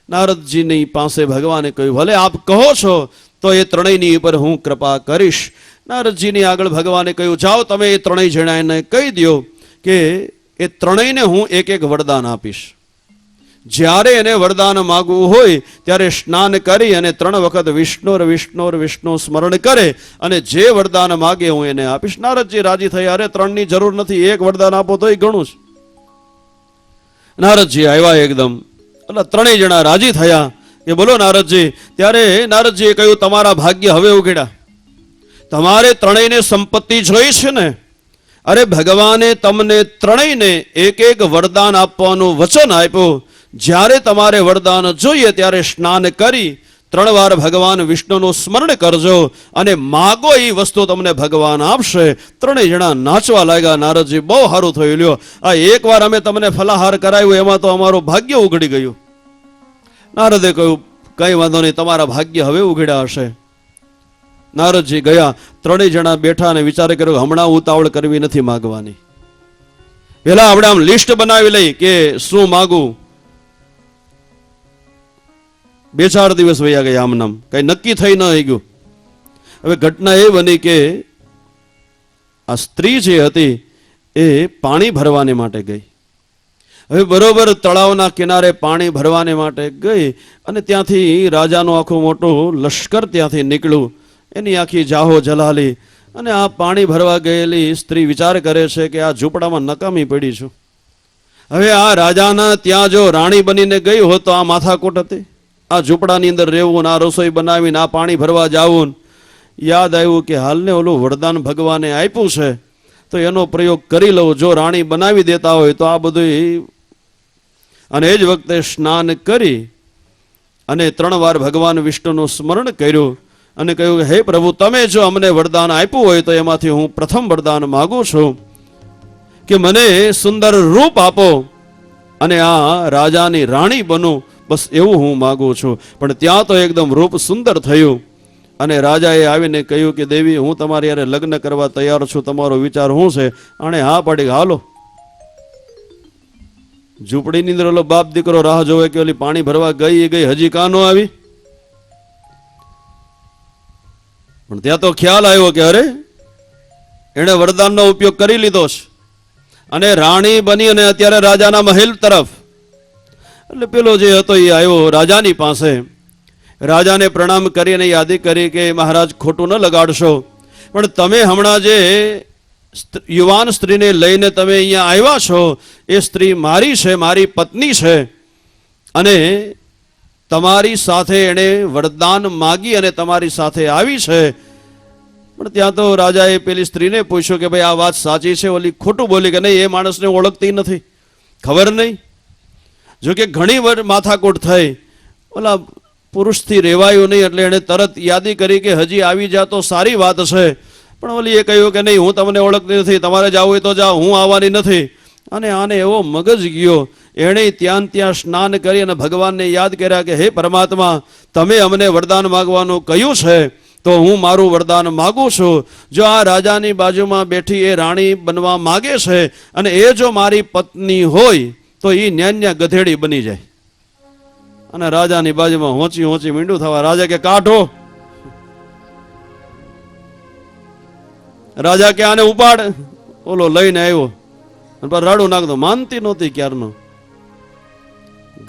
નારદજીની પાસે ભગવાને કહ્યું, ભલે આપ કહો છો તો એ ત્રણેયની ઉપર હું કૃપા કરીશ. નારદજીની આગળ ભગવાને કહ્યું, જાઓ તમે એ ત્રણેય જણાને કહી દો કે એ ત્રણેયને હું એક એક વરદાન આપીશ. જ્યારે એને વરદાન માગવું હોય ત્યારે સ્નાન કરી અને 3 વખત વિષ્ણુ સ્મરણ કરે અને જે વરદાન માગે હું એને આપીશ. નારદજી રાજી થયા. અરે 3ની જરૂર નથી, 1 વરદાન આપો તોય ઘણું છે. નારદજી આવ્યા એકદમ, એટલે ત્રણેય જણા રાજી થયા કે બોલો નારદજી. ત્યારે નારદજીએ કહ્યું, તમારા ભાગ્ય હવે ઉઘડ્યા. તમારે ત્રણેયને સંપત્તિ જોઈ છે ને? અરે ભગવાને તમને ત્રણેયને એક એક વરદાન આપવાનું વચન આપ્યું. જ્યારે તમારે વરદાન જોઈએ ત્યારે સ્નાન કરી 3 વાર ભગવાન વિષ્ણુનું સ્મરણ કરજો અને માગો એ વસ્તુ તમને ભગવાન આપશે. ત્રણેય જણા નાચવા લાગ્યા. નારદજી, બહુ સારું થયું લ્યો, આ એકવાર અમે તમને ફલાહાર કરાવ્યું એમાં તો અમારું ભાગ્ય ઉઘડી ગયું. નારદે કહ્યું, કંઈ વાંધો નહીં, તમારા ભાગ્ય હવે ઉઘડ્યા હશે. નારદજી ગયા. ત્રણેય જણા બેઠા અને વિચાર કર્યો, હમણાં ઉતાવળ કરવી નથી માગવાની. પેલા આપણે આમ લિસ્ટ બનાવી લઈ કે શું માગું. 2-4 દિવસ વયા ગયા આમનામ, કઈ નક્કી થઈ ન ગયું. હવે ઘટના એ બની કે આ સ્ત્રી જે હતી એ પાણી ભરવાને માટે ગઈ. હવે બરોબર તળાવના કિનારે પાણી ભરવાને માટે ગઈ અને ત્યાંથી રાજાનું આખું મોટું લશ્કર ત્યાંથી નીકળ્યું. એની આખી જાહો જલાલી. અને આ પાણી ભરવા ગયેલી સ્ત્રી વિચાર કરે છે કે આ ઝૂંપડામાં નકામી પડી છું. હવે આ રાજાના ત્યાં જો રાણી બનીને ગઈ હોત તો આ માથાકૂટ હતી. આ ઝૂંપડાની અંદર રહેવું, આ રસોઈ બનાવીને આ પાણી ભરવા જાવું. યાદ આવ્યું કે હાલને ઓલું વરદાન ભગવાને આપ્યું છે તો એનો પ્રયોગ કરી લઉં. જો રાણી બનાવી દેતા હોય તો આ બધું. અને એ જ વખતે સ્નાન કરી અને 3 વાર ભગવાન વિષ્ણુનું સ્મરણ કર્યું અને કહ્યું, હે પ્રભુ, તમે જો અમને વરદાન આપ્યું હોય તો એમાંથી હું પ્રથમ વરદાન માગું છું કે મને સુંદર રૂપ આપો અને આ રાજાની રાણી બનું. બસ એવું હું માગું છું. પણ ત્યાં તો એકદમ રૂપ સુંદર થયું અને રાજાએ આવીને કહ્યું કે દેવી, હું તમારી યારે લગ્ન કરવા તૈયાર છું, તમારો વિચાર શું છે? આણે હા પાડી, હાલો. ઝૂંપડીની અંદર ઓલો બાપ દીકરો રાહ જોવે કે ઓલી પાણી ભરવા ગઈ હજી કાનો આવી. પણ ત્યાં તો ખ્યાલ આવ્યો કે અરે એણે વરદાનનો ઉપયોગ કરી લીધો છે અને રાણી બની અને અત્યારે રાજાના મહેલ તરફ. એટલે પેલો જે હતો એ આવ્યો રાજાની પાસે. રાજાને પ્રણામ કરીને યાદી કરી કે મહારાજ, ખોટું ન લગાડશો, પણ તમે હમણાં જે યુવાન સ્ત્રીને લઈને તમે અહીંયા આવ્યા છો એ સ્ત્રી મારી છે, મારી પત્ની છે અને તમારી સાથે એણે વરદાન માગી અને તમારી સાથે આવી છે. પણ ત્યાં તો રાજાએ પેલી સ્ત્રીને પૂછ્યું કે ભાઈ આ વાત સાચી છે? ઓલી ખોટું બોલી કે નહીં, એ માણસને ઓળખતી નથી, ખબર નહીં. જોકે ઘણી વાર માથાકૂટ થઈ, ઓલા પુરુષથી રહેવાયું નહીં એટલે એણે તરત યાદી કરી કે હજી આવી જા તો સારી વાત છે. પણ ઓલી એ કહ્યું કે નહીં, હું તમને ઓળખતી નથી, તમારે જવું હોય તો જાઓ, હું આવવાની નથી. અને આને એવો મગજ ગયો, એણે ત્યાં ત્યાં સ્નાન કરી અને ભગવાનને યાદ કર્યા કે હે પરમાત્મા, તમે અમને વરદાન માગવાનું કહ્યું છે તો હું મારું વરદાન માગું છું. જો આ રાજાની બાજુમાં બેઠી એ રાણી બનવા માગે છે અને એ જો મારી પત્ની હોય તો એ ન્યાન્યા ગધેડી બની જાય. અને રાજાની બાજુમાં હોંચી હોંચી મીંડું થવા. રાજા કે કાઢો. રાજા કે આને ઉપાડ. ઓલો લઈને આવ્યો અને પર રાડું નાખતો. માનતી નહોતી ક્યારનો.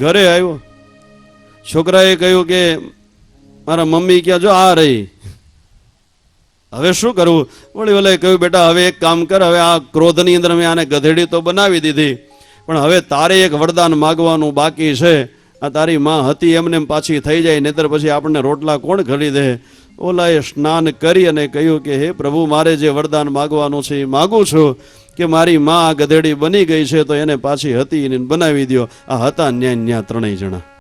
ઘરે આવ્યો, છોકરાએ કહ્યું કે મારા મમ્મી ક્યાં જો આ રહી, હવે શું કરવું? વળી ઓલે કહ્યું બેટા હવે એક કામ કર, હવે આ ક્રોધની અંદર મેં આને ગધેડી તો બનાવી દીધી, પણ હવે તારે એક વરદાન માગવાનું બાકી છે. આ તારી માં હતી એમને પાછી થઈ જાય, નહીતર પછી આપણને રોટલા કોણ ઘડી દે. ઓલાએ સ્નાન કરી અને કહ્યું કે હે પ્રભુ, મારે જે વરદાન માગવાનું છે એ માગું છું કે મારી માં ગધેડી બની ગઈ છે તો એને પાછી હતી એને બનાવી દો. આ હતા ન્યા ત્રણેય જણા.